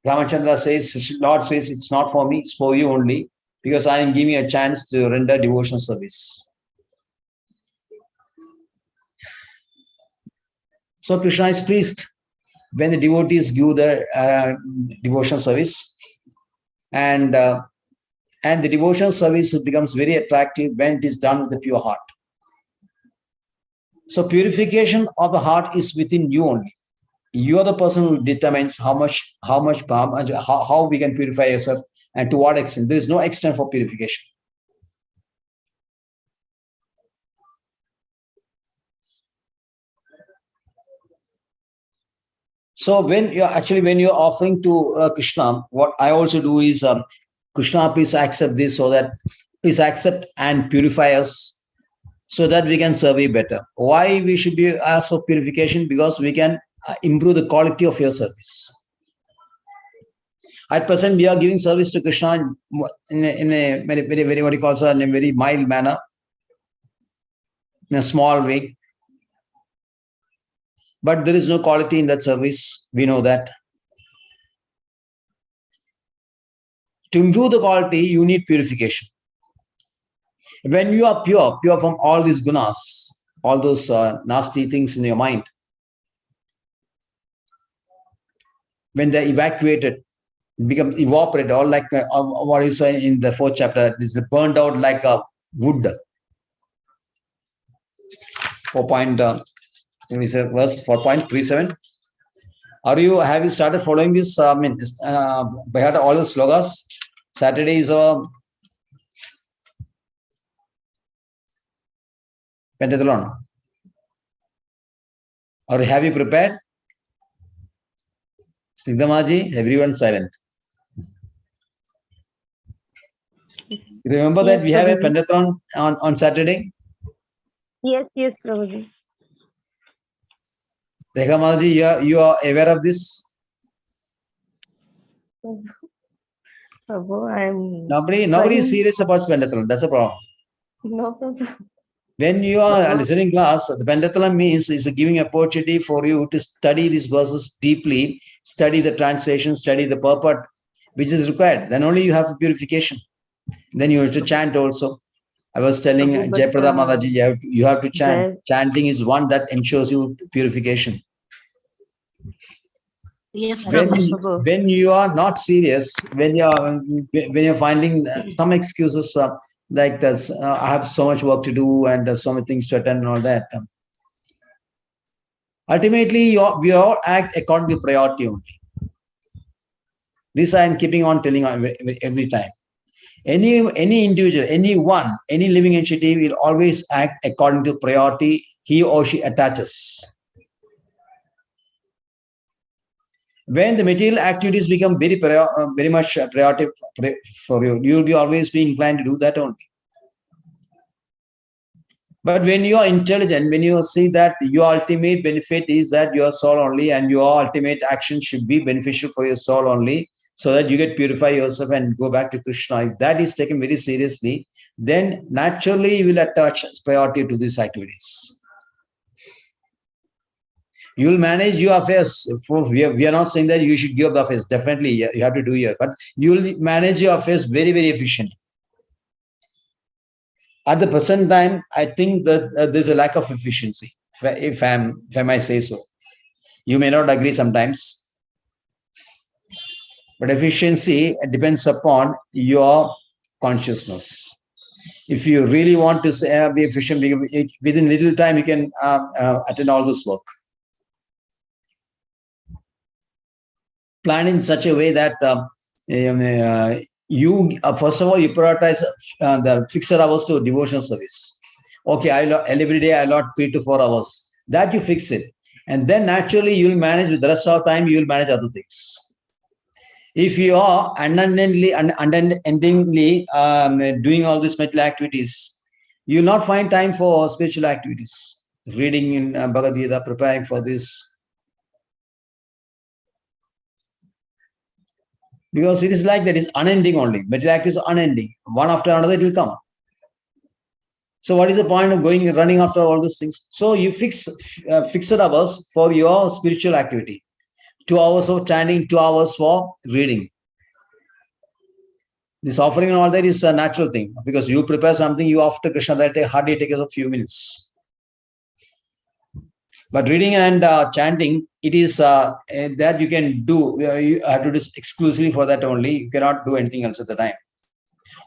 Ramachandra says, Lord says, it's not for me, it's for you only, because I am giving a chance to render devotional service. So Krishna is pleased when the devotees give their devotional service, and the devotional service becomes very attractive when it is done with a pure heart. So purification of the heart is within you only. You are the person who determines how we can purify yourself and to what extent. There is no extent for purification. So when you're offering to Krishna, what I also do is, Krishna, please accept this, so that please accept and purify us, so that we can serve you better. Why we should be asked for purification? Because we can improve the quality of your service. At present, we are giving service to Krishna in a very, very, very, what he calls in a very mild manner, in a small way. But there is no quality in that service. We know that. To improve the quality, you need purification. When you are pure from all these gunas, all those nasty things in your mind, when they're evacuated, become evaporated, all like what is in the 4th chapter, is burned out like a wood. 4.37. Have you started following this? By heart all the slogas. Saturday is pentathlon. Or have you prepared? Sigdamaji, everyone silent. Remember that we have a pentathlon on Saturday? Yes, Prabhuji. Rekha Mataji, you are aware of this? Prabhu, Nobody is serious about pentathlon. That's a problem. No, Prabhu. When you are listening class, the pentathlon means is giving opportunity for you to study these verses deeply, study the translation, study the purport, which is required. Then only you have purification. Then you have to chant also. I was telling Jayaprada Mataji, you have to chant. Chanting is one that ensures you purification. Yes, Prabhu. When you are not serious, when you're finding some excuses like this, I have so much work to do and so many things to attend and all that. Ultimately, we all act according to priority only. This I am keeping on telling every time. Any individual, any living entity will always act according to priority he or she attaches. When the material activities become very much priority for you, you will be always be inclined to do that only. But when you are intelligent, when you see that your ultimate benefit is that your soul only, and your ultimate action should be beneficial for your soul only, so that you get purify yourself and go back to Krishna. If that is taken very seriously, then naturally you will attach priority to these activities. You will manage your affairs. We are not saying that you should give up the affairs. Definitely, you have to do your, but you will manage your affairs very, very efficiently. At the present time, I think that there's a lack of efficiency, if I might say so. You may not agree sometimes, but efficiency depends upon your consciousness. If you really want to be efficient, within little time you can attend all this work. Plan in such a way that you first of all you prioritize the fixed hours to devotional service. Okay, every day I allot 3 to 4 hours. That you fix it, and then naturally you will manage with the rest of the time. You will manage other things. If you are unendingly doing all these mental activities, you will not find time for spiritual activities. Reading in Bhagavad Gita, preparing for this. Because it is like that, it's unending only. Material activities are unending. One after another, it will come. So what is the point of running after all these things? So you fixed hours for your spiritual activity. 2 hours of chanting, 2 hours for reading. This offering and all that is a natural thing. Because you prepare something, you offer to Krishna, that hardly takes a few minutes. But reading and chanting, it is that you can do. You have to do exclusively for that only. You cannot do anything else at the time.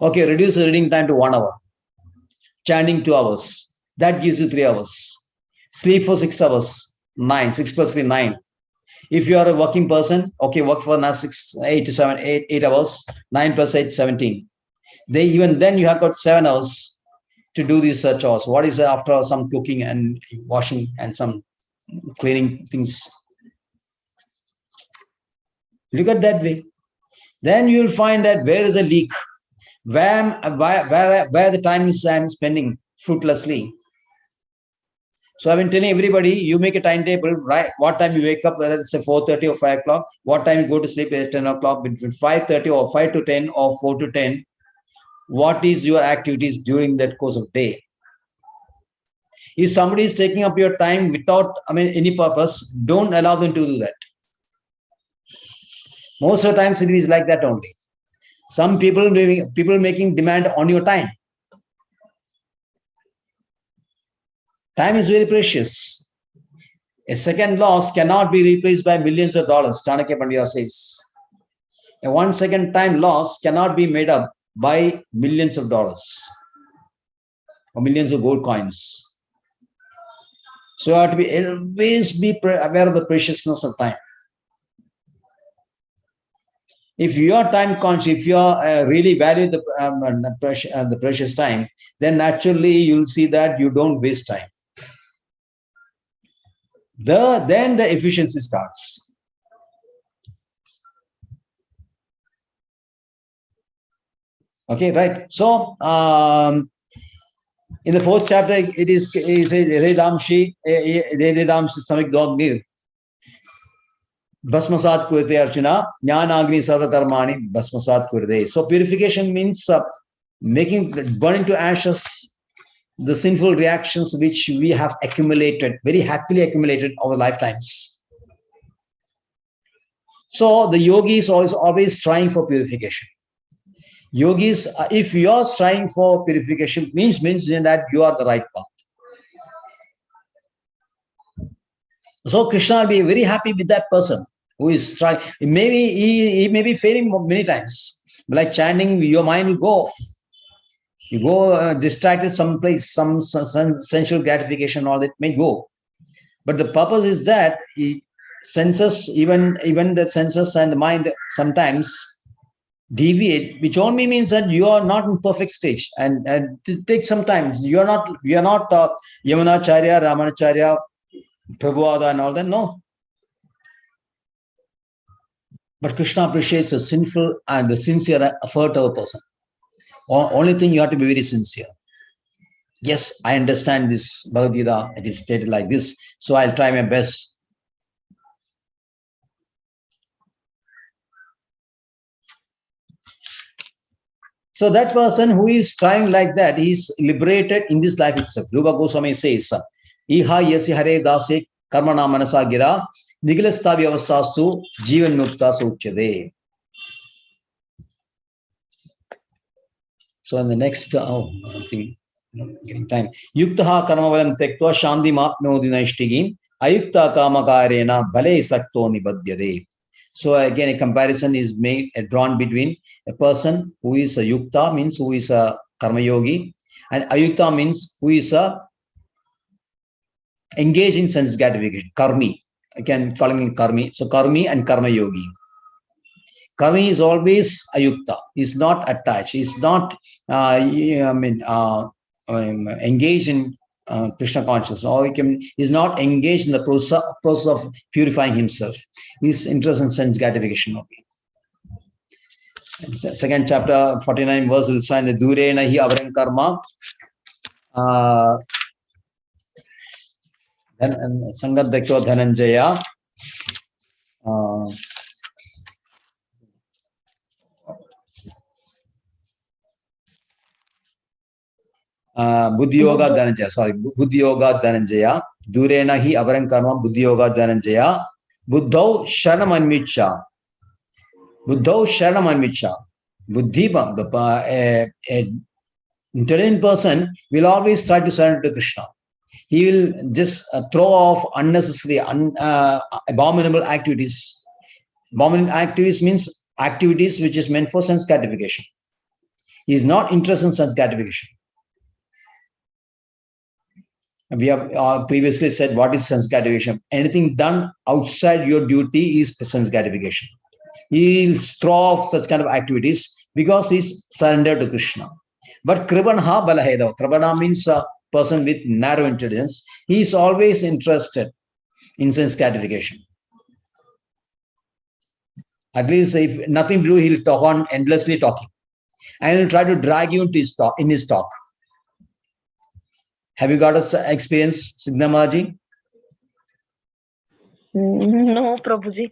Okay, reduce the reading time to 1 hour. Chanting 2 hours. That gives you 3 hours. Sleep for 6 hours. 9. 6 plus 3, 9. If you are a working person, okay, work for now 8 hours. 9 plus 8, 17. Even then you have got 7 hours to do these chores. What is after some cooking and washing and some cleaning things? Look at that way. Then you will find that where is a leak, where the time is I'm spending fruitlessly. So I've been telling everybody, you make a timetable, right? What time you wake up, whether it's 4:30 or 5 o'clock. What time you go to sleep at 10 o'clock, between 5:30 or 5 to 10 or 4 to 10. What is your activities during that course of day? If somebody is taking up your time without any purpose, don't allow them to do that. Most of the times it is like that only. Some people making demand on your time. Time is very precious. A second loss cannot be replaced by millions of dollars, Chanakya Pandya says. A 1 second time loss cannot be made up by millions of dollars or millions of gold coins. So you have to always be aware of the preciousness of time. If you are time conscious, if you are really value the precious time, then naturally you'll see that you don't waste time. Then the efficiency starts. Okay, right. So in the 4th chapter, it is Redamshi Samik Dognir. Bhasmasat Kurte Archana, Jnanagni Sarvakarmani, Bhasmasat Kurte. So purification means burning to ashes the sinful reactions which we have accumulated, very happily accumulated over lifetimes. So the yogi is always trying for purification. Yogis, if you are trying for purification, means that you are the right path. So Krishna will be very happy with that person who is trying. Maybe he may be failing many times. Like chanting, your mind will go off. You go distracted someplace, some sensual gratification, all that may go. But the purpose is that senses, even the senses and the mind sometimes deviate, which only means that you are not in perfect stage, and it takes some time. We are not Yamunacharya, Ramanacharya, Prabhupada and all that. No. But Krishna appreciates the sinful and the sincere effort of a person. Only thing you have to be very sincere. Yes, I understand this Bhagavad Gita. It is stated like this, so I'll try my best. So that person who is trying like that, he is liberated in this life itself. Rupa Goswami says, Iha yasi hare dase karmana manasa gira nigilasta vyavastastu jivan mukta suchade. So in the next, I think, getting time. Yuktaha karmavalam tektva shanti matnodi naishtigim ayukta kamakarena bhale sakto nibadyade. So again, a comparison is made, drawn between a person who is a yukta, means who is a karma yogi, and ayukta means who is a engaged in sense gratification, karmi. I can call him karmi. So karmi and karma yogi. Karmi is always ayukta. He's not attached. He's not engaged in Krishna consciousness, or he's not engaged in the process of purifying himself. He's interested in sense gratification only. Second chapter, 49 verse will sign the Durena hi avaran karma. Sangat Dekho Dhananjaya. Buddhi Yoga Dhananjaya, sorry, Buddhi Yoga Dhananjaya, Durena hi avaran karma, Buddhi Yoga Dhananjaya, Buddhau Sharanam Anvicha, Buddhau Sharanam Anvicha, Buddhi, the intelligent person will always try to surrender to Krishna. He will just throw off unnecessary, abominable activities. Abominable activities means activities which is meant for sense gratification. He is not interested in sense gratification. We have previously said what is sense gratification. Anything done outside your duty is sense gratification. He will throw off such kind of activities because he's surrendered to Krishna. But Kribanha Balaheda, Kribana means a person with narrow intelligence. He is always interested in sense gratification. At least if nothing to do, he'll talk on endlessly talking. And he'll try to drag you into his talk. Have you got an experience, Signamaji? No, Prabhuji.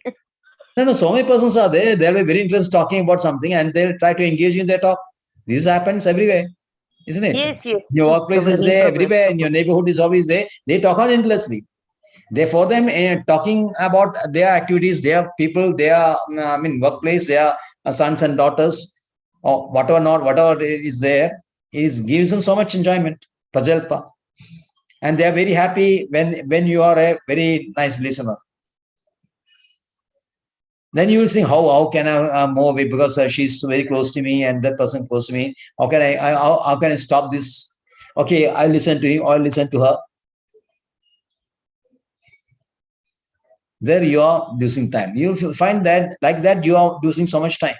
No, so many persons are there. They'll be very interested talking about something and they'll try to engage in their talk. This happens everywhere, isn't it? Yes, yes. Your workplace is there, everywhere, in your neighborhood is always there. They talk on endlessly. For them, talking about their activities, their people, their workplace, their sons and daughters, or whatever is there, gives them so much enjoyment, prajalpa. And they are very happy when you are a very nice listener. Then you will think, how can I move away because she's very close to me and that person close to me. How can I stop this? Okay, I listen to him or I listen to her. There you are losing time. You find that like that you are losing so much time.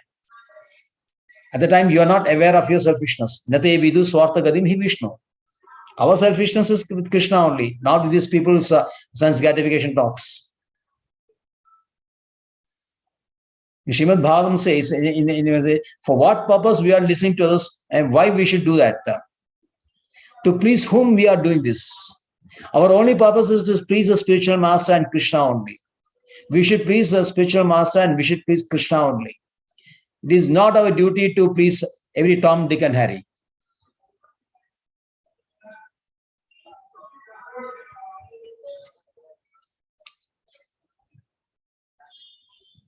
At the time you are not aware of your selfishness. Nate vidu swartha gadim hi Vishnu. Our selfishness is with Krishna only, not with these people's sense gratification talks. Srimad Bhagavatam says, for what purpose we are listening to others and why we should do that? To please whom we are doing this? Our only purpose is to please the spiritual master and Krishna only. We should please the spiritual master and we should please Krishna only. It is not our duty to please every Tom, Dick and Harry.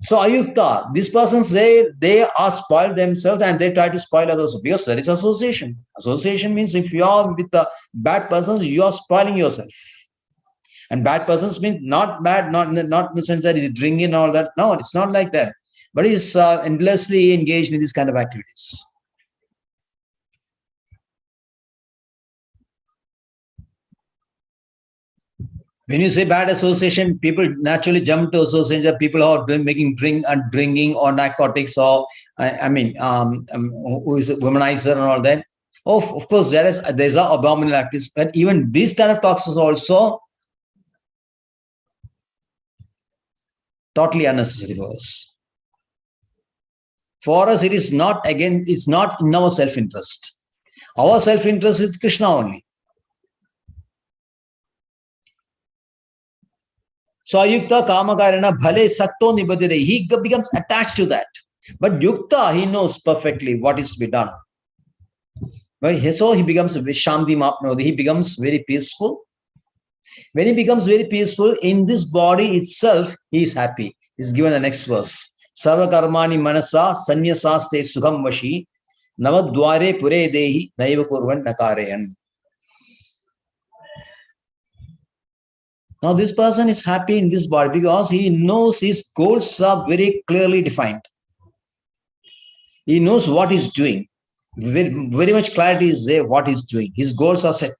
So ayukta, these persons, they are spoiled themselves and they try to spoil others because there is association. Association means if you are with the bad persons, you are spoiling yourself. And bad persons mean not bad, not in the sense that he's drinking and all that. No, it's not like that. But he's endlessly engaged in these kind of activities. When you say bad association, people naturally jump to association of people who are drinking or narcotics or who is a womanizer and all that. Of course, there's a abominable activities, but even these kind of talks is also totally unnecessary for us. For us, it is not, again, it's not in our self-interest. Our self-interest is Krishna only. So Ayukta Kamakarana Bhale Sakto Nibadire, he becomes attached to that. But Yukta, he knows perfectly what is to be done. So he becomes Shanti Mapnodi, he becomes very peaceful. When he becomes very peaceful, in this body itself, he is happy. He's given the next verse. Sarva karmani manasa sanyasaste sukham vashi navadware pure dehi naiva kurvan nakareyan. Now this person is happy in this body because he knows his goals are very clearly defined. He knows what he's doing. Very much clarity is there what he's doing. His goals are set.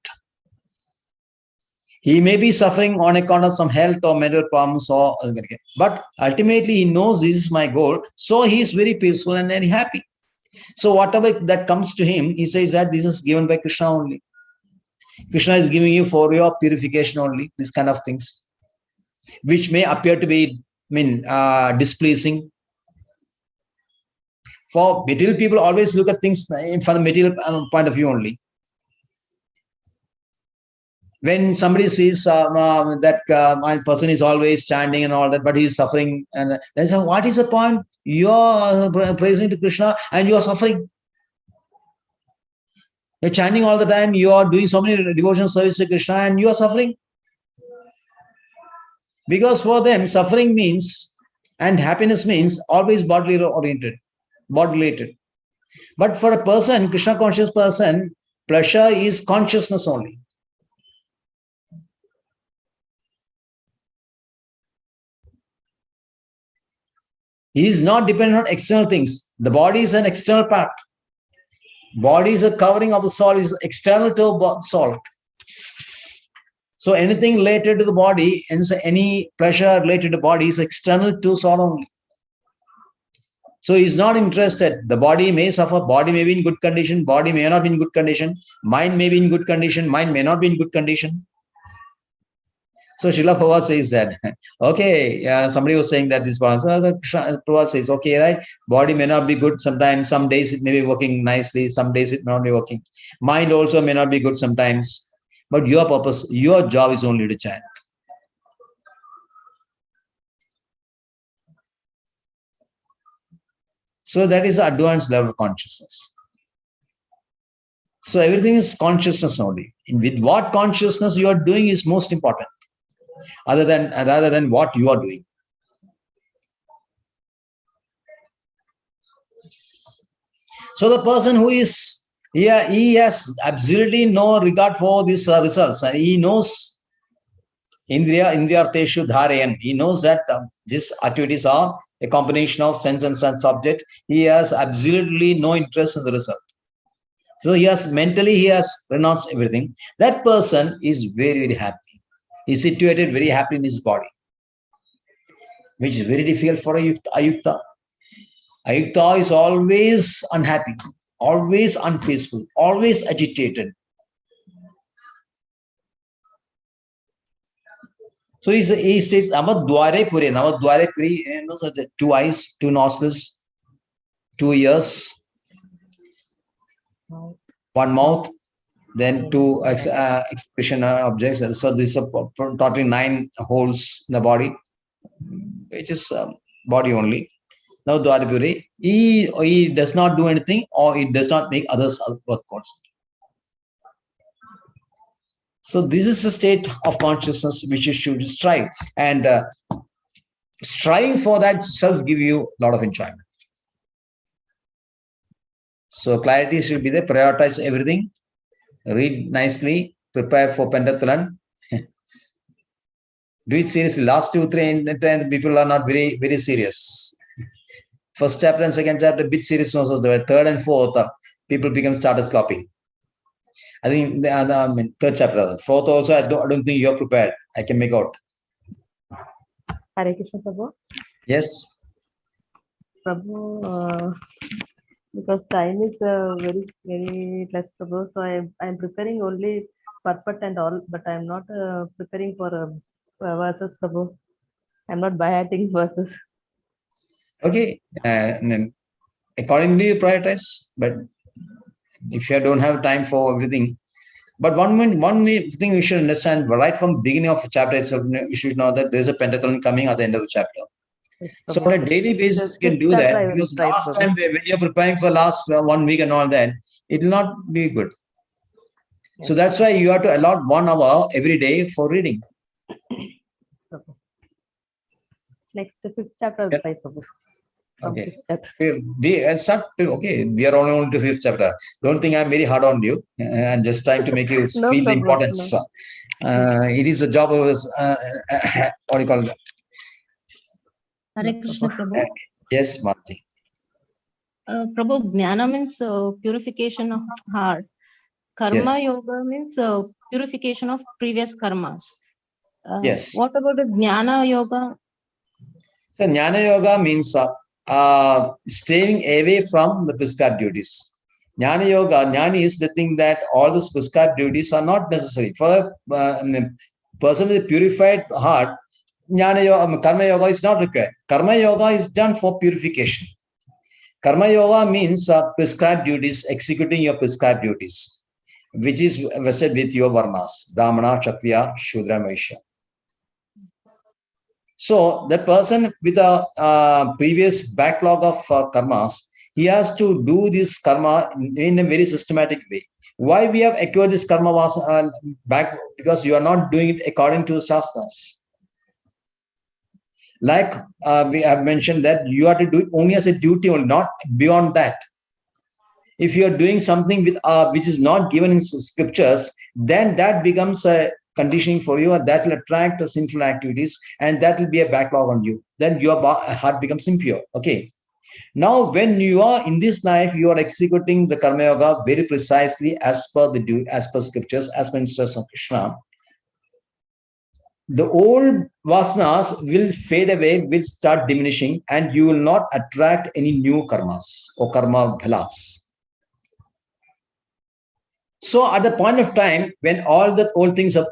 He may be suffering on account of some health or mental problems, but ultimately he knows this is my goal. So he is very peaceful and very happy. So whatever that comes to him, he says that this is given by Krishna only. Krishna is giving you for your purification only, these kind of things, which may appear to be, displeasing. For material people, always look at things from the material point of view only. When somebody sees that my person is always chanting and all that, but he is suffering, and they say, what is the point? You are praising to Krishna and you are suffering. You're chanting all the time, you are doing so many devotional service to Krishna and you are suffering. Because for them, suffering means, and happiness means always bodily oriented, body related. But for a person, Krishna conscious person, pleasure is consciousness only. He is not dependent on external things. The body is an external part. Body is a covering of the soul, is external to the soul. So anything related to the body, and any pleasure related to the body is external to soul only. So he's not interested. The body may suffer, body may be in good condition, body may not be in good condition, mind may be in good condition, mind may not be in good condition. So Srila Prabhupada says that, okay, somebody was saying that this part. So Prabhupada says, okay, right, body may not be good sometimes, some days it may be working nicely, some days it may not be working. Mind also may not be good sometimes, but your purpose, your job is only to chant. So that is the advanced level of consciousness. So everything is consciousness only. With what consciousness you are doing is most important, rather than what you are doing. So the person who is, he has absolutely no regard for these results. He knows Indriyarteshu dharayan. He knows that these activities are a combination of sense and sense object. He has absolutely no interest in the result. So he has renounced everything. That person is very, very happy. He's situated very happy in his body, which is very difficult for Ayukta. Ayukta is always unhappy, always unpeaceful, always agitated. So he states, Namadware Puri. Namadware Puri, so the 2 eyes, 2 nostrils, 2 ears, 1 mouth, then 2 expression objects. So this is totally 9 holes in the body, which is body only. Now Dwarapuri, he does not do anything, or he does not make others work also. So this is a state of consciousness which you should strive, and striving for that self give you a lot of enjoyment. So clarity should be there. Prioritize everything. Read nicely. Prepare for pentathlon. Do it seriously. Last 2, 3 people are not very, very serious. First chapter and second chapter, bit serious. Also, the third and fourth, people started copying. I think the third chapter, fourth also, I don't think you're prepared. I can make out. Hare Krishna Prabhu. Yes. Prabhu, because time is very, very less, Prabhu. So I'm preparing only purport and all, but I'm not preparing for verses, Prabhu. I'm not by-hearting verses. Okay. accordingly you prioritize. But if you don't have time for everything, but one thing you should understand right from beginning of chapter itself, you should know that there's a pentathlon coming at the end of the chapter. Yes, So Prabhu. on a daily basis, you can Fifth do chapter that, I will because try, last Prabhu. time when you're preparing for last 1 week and all that, it will not be good. So that's why you have to allot 1 hour every day for reading. Prabhu. Next, the fifth chapter I will try, Prabhu. From Okay. fifth chapter. We are only to 5th chapter. Don't think I'm very hard on you. I'm just trying to make you No, feel the Prabhu, importance. It is a job of what do you call it? Hare Krishna, Prabhu. Yes, Mati. Prabhu, Jnana means purification of heart. Karma Yes. Yoga means purification of previous karmas. Yes. What about the Jnana Yoga? So Jnana Yoga means staying away from the prescribed duties. Jnana Yoga, Jnani is the thing that all those prescribed duties are not necessary. For a person with a purified heart, Jnana Yoga, Karma Yoga is not required. Karma Yoga is done for purification. Karma Yoga means prescribed duties, executing your prescribed duties, which is vested with your varnas, Brahmana, Kshatriya, Shudra, Vaishya. So the person with a previous backlog of karmas, he has to do this karma in a very systematic way. Why we have acquired this karma was back? Because you are not doing it according to the shastras. Like we have mentioned that you have to do it only as a duty, only not beyond that. If you are doing something with which is not given in scriptures, then that becomes a conditioning for you, and that will attract the sinful activities, and that will be a backlog on you. Then your heart becomes impure. Okay. Now, when you are in this life, you are executing the karma yoga very precisely as per scriptures, as per instructions of Krishna. The old vasanas will fade away, will start diminishing, and you will not attract any new karmas or karma bhalas. So at the point of time when all the old things have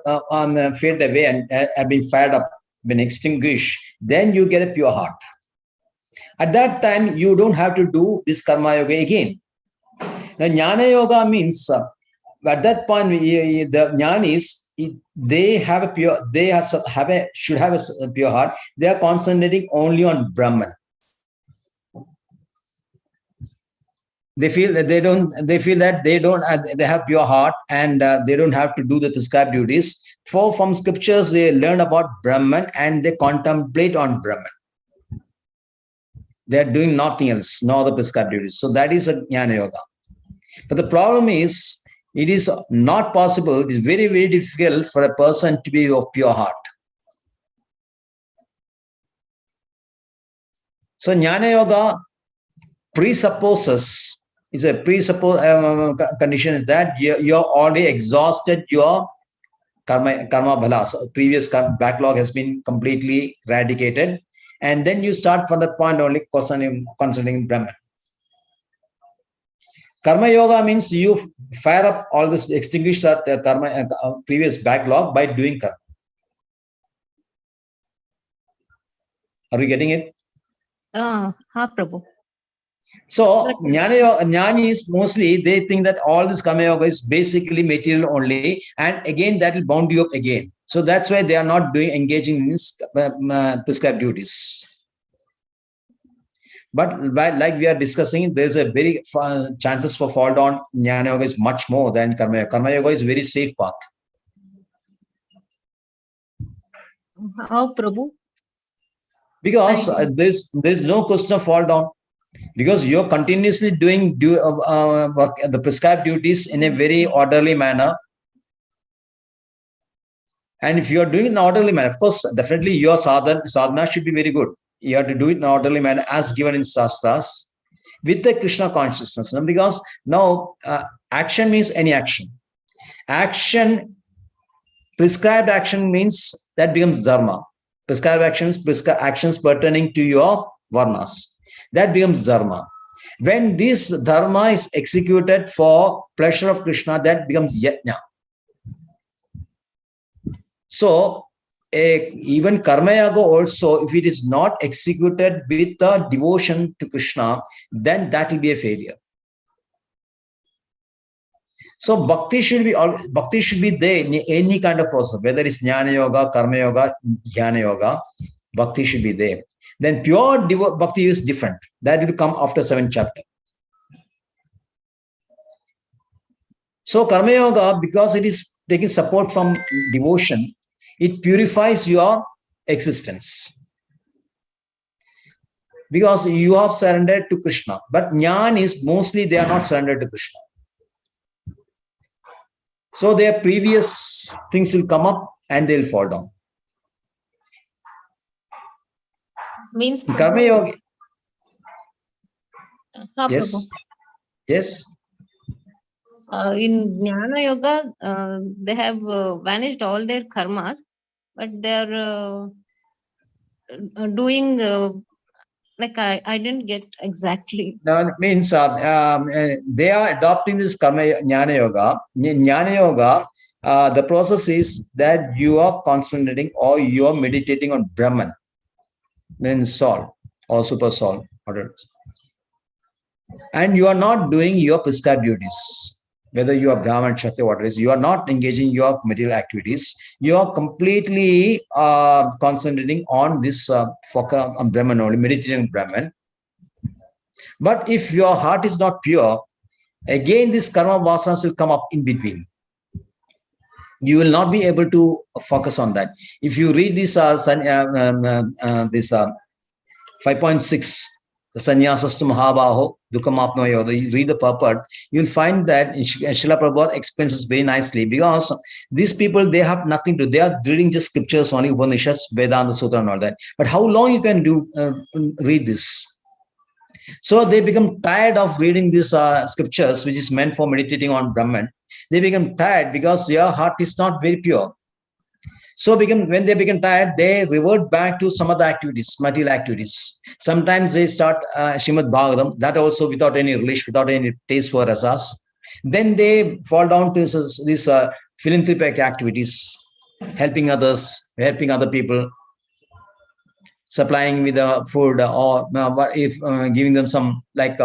faded away and have been fired up, been extinguished, then you get a pure heart. At that time, you don't have to do this karma yoga again. Now, jnana yoga means at that point, the jnanis, they have a pure, should have a pure heart. They are concentrating only on Brahman. They feel that they have pure heart, and they don't have to do the prescribed duties. From scriptures, they learn about Brahman and they contemplate on Brahman. They are doing nothing else, no other prescribed duties. So that is a jnana yoga. But the problem is, it is not possible. It is very, very difficult for a person to be of pure heart. So jnana yoga presupposes, is a condition is that you're already exhausted your karma bhalas. Previous backlog has been completely eradicated, and then you start from that point only concerning Brahman. Karma yoga means you fire up all this, extinguish that karma previous backlog by doing karma. Are we getting it? Prabhu. So jnani is mostly, they think that all this karma yoga is basically material only, and again that will bound you up again. So that's why they are not engaging in this prescribed duties. But like we are discussing, there's a very chances for fall down. Jnana yoga is much more than karma yoga. Karma yoga is a very safe path. How, Prabhu? Because there's no question of fall down. Because you're continuously doing the prescribed duties in a very orderly manner. And if you're doing it in an orderly manner, of course, definitely your sadhana should be very good. You have to do it in an orderly manner as given in Shastras with the Krishna consciousness. Because now action means any action. Prescribed action means that becomes dharma. Prescribed actions pertaining to your varnas. That becomes dharma. When this dharma is executed for pleasure of Krishna, that becomes yajna. So even Karma Yoga also, if it is not executed with the devotion to Krishna, then that will be a failure. So bhakti should be there in any kind of process, whether it's Jnana Yoga, Karma Yoga, Jnana Yoga, bhakti should be there. Then pure bhakti is different. That will come after 7th chapter. So Karma Yoga, because it is taking support from devotion, it purifies your existence. Because you have surrendered to Krishna. But Jnana is mostly they are not surrendered to Krishna. So their previous things will come up and they'll fall down. Means Karma Yoga. Yes. Prabhu. Yes. In Jnana Yoga, they have vanished all their karmas, but they are doing like I didn't get exactly. Now it means they are adopting this Karma Jnana Yoga. Jnana Yoga, the process is that you are concentrating or you are meditating on Brahman, then soul or super soul, and you are not doing your prescribed duties. Whether you are Brahman, Kshatriya, whatever it is, you are not engaging your material activities. You are completely concentrating on this focus on Brahman only, meditating on Brahman. But if your heart is not pure, again this karma vasanas will come up in between. You will not be able to focus on that. If you read this 5.6, the Sannyasastu Mahabaho, Dukhamapno Yoga, you read the purport, you'll find that Srila Prabhupada explains this very nicely, because these people, they have nothing to do. They are reading just scriptures only, Upanishads, Vedanta, Sutra and all that. But how long you can read this? So they become tired of reading these scriptures, which is meant for meditating on Brahman. They become tired because their heart is not very pure. So when they become tired, they revert back to some other activities, material activities. Sometimes they start Srimad Bhagavatam, that also without any relish, without any taste for rasas. Then they fall down to these philanthropic activities, helping others, helping other people, supplying with food, or if giving them some like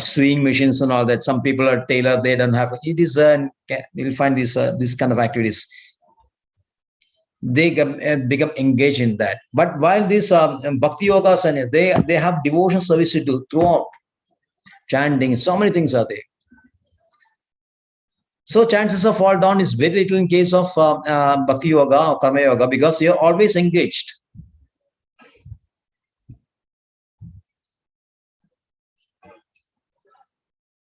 sewing machines and all that. Some people are tailor, they don't have. It is you'll find this kind of activities. They become engaged in that. But while these bhakti yogas, and they have devotion service to do throughout, chanting, so many things are there. So chances of fall down is very little in case of bhakti yoga or karma yoga, because you're always engaged.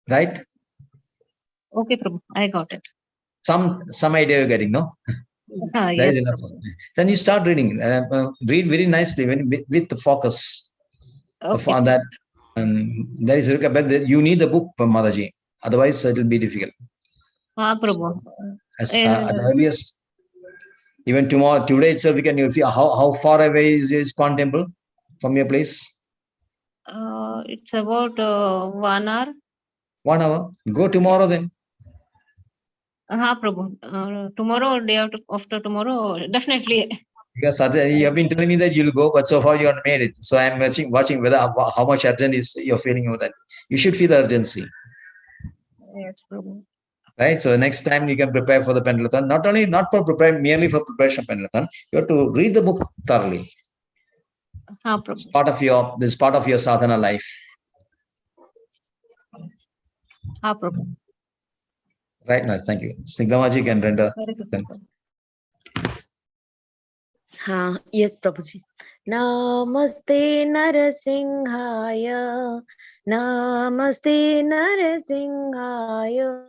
Right? Okay, Prabhu, I got it. Some idea you're getting, no? That Yes, is enough. Then you start reading. Read very nicely with the focus on that. That is, but you need the book, Maharaji. Otherwise, it will be difficult. Prabhu. At the earliest, even today itself, we can. How far away is ISKCON temple from your place? It's about 1 hour. 1 hour. Go tomorrow then. Prabhu. Tomorrow, day after tomorrow, definitely. Because you have been telling me that you'll go, but so far you haven't made it. So I'm watching whether how much urgent is you're feeling over that. You should feel the urgency. Yes, Prabhu. Right. So next time you can prepare for the Pendulathon. Not for prepare merely for preparation of Pendulathon. You have to read the book thoroughly. Prabhu. It's part of your sadhana life. Prabhu. Right now, thank you. Snigdhamaji can render. Yes, Prabhuji. Namaste Narasimhaya, Namaste Narasimhaya,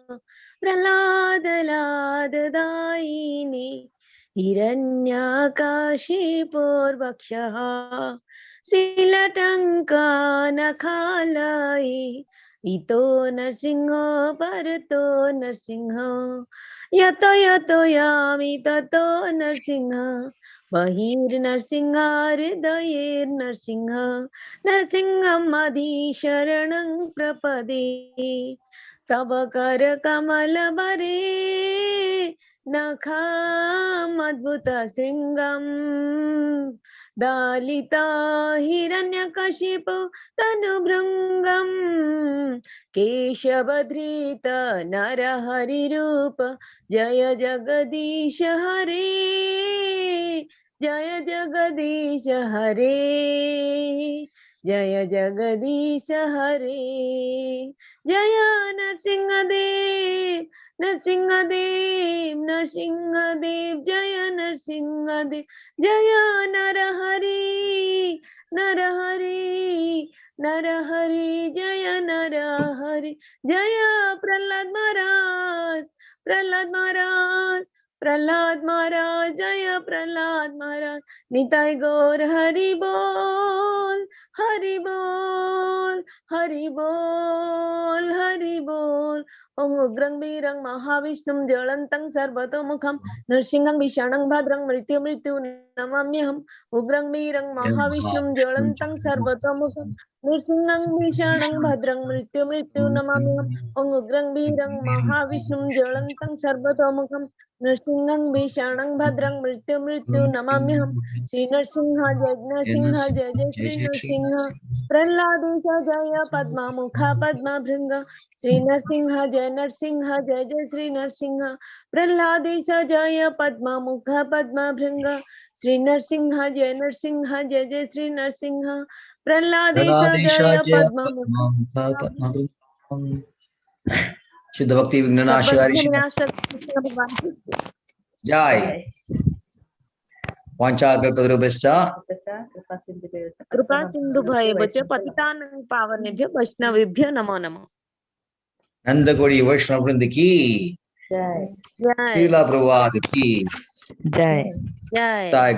Praladaladaini, Hiranyakashi Purvakshaha, Silatanka Nakhalai, Ito Narsimha Parato Narsimha, Yato Yato Yami Tato Narsimha, Bahir Narsimha Hridayir Narsimha, Narsimham Adi Sharanam Prapade, Tava Kara Kamala Bare, नखाम् अद्भुतशृङ्गम् दालिता Hiranyakashipu तनुभृङ्गम् केशवधृत नरहरिरूप जय जगदीश हरे जय जगदीश हरे जय जगदीश हरे जय नरसिंहदेव नरसिंहदेव नरसिंहदेव जय नरसिंहदेव जय नरहरि नरहरि नरहरि जय नरहरि जय प्रहलाद महाराज प्रहलाद महाराज प्रहलाद महाराज जय प्रहलाद महाराज निताय गौर हरि बोल हरि बोल हरि बोल हरि बोल ओम उग्रं वीरं महाविष्णुं ज्वलन्तं सर्वतोमुखं नृसिंहं भीषणं भद्रं मृत्यु नमाम्यहम् उग्रं वीरं महाविष्णुं ज्वलन्तं सर्वतोमुखं नृसिंहं भीषणं भद्रं मृत्यु नमाम्यहम् ओम उग्रं वीरं महाविष्णुं ज्वलन्तं सर्वतोमुखं नृसिंहं भीषणं भद्रं मृत्यु नमाम्यहम् श्री नरसिंह जय जय श्री नरसिंह प्रहलादेश जय पद्मामुख पद्मभृंग श्री नरसिंह जय जय श्री नरसिंह प्रहलादेश जय पद्मामुख पद्मभृंग श्री नरसिंह जय जय श्री नरसिंह प्रहलादेश जय पद्मामुख शुद्ध भक्ति विघ्ननाशकारी भगवान की जय वाञ्छाकल्पतरुभ्यश्च कृपा सिंधु भयेभ्यश्च पतितानां पावनेभ्यो वैष्णवेभ्यो नमो नमः नंदकोड़ी वैष्णव वृंद की जय जय लीला प्रभुपाद की जय जय जय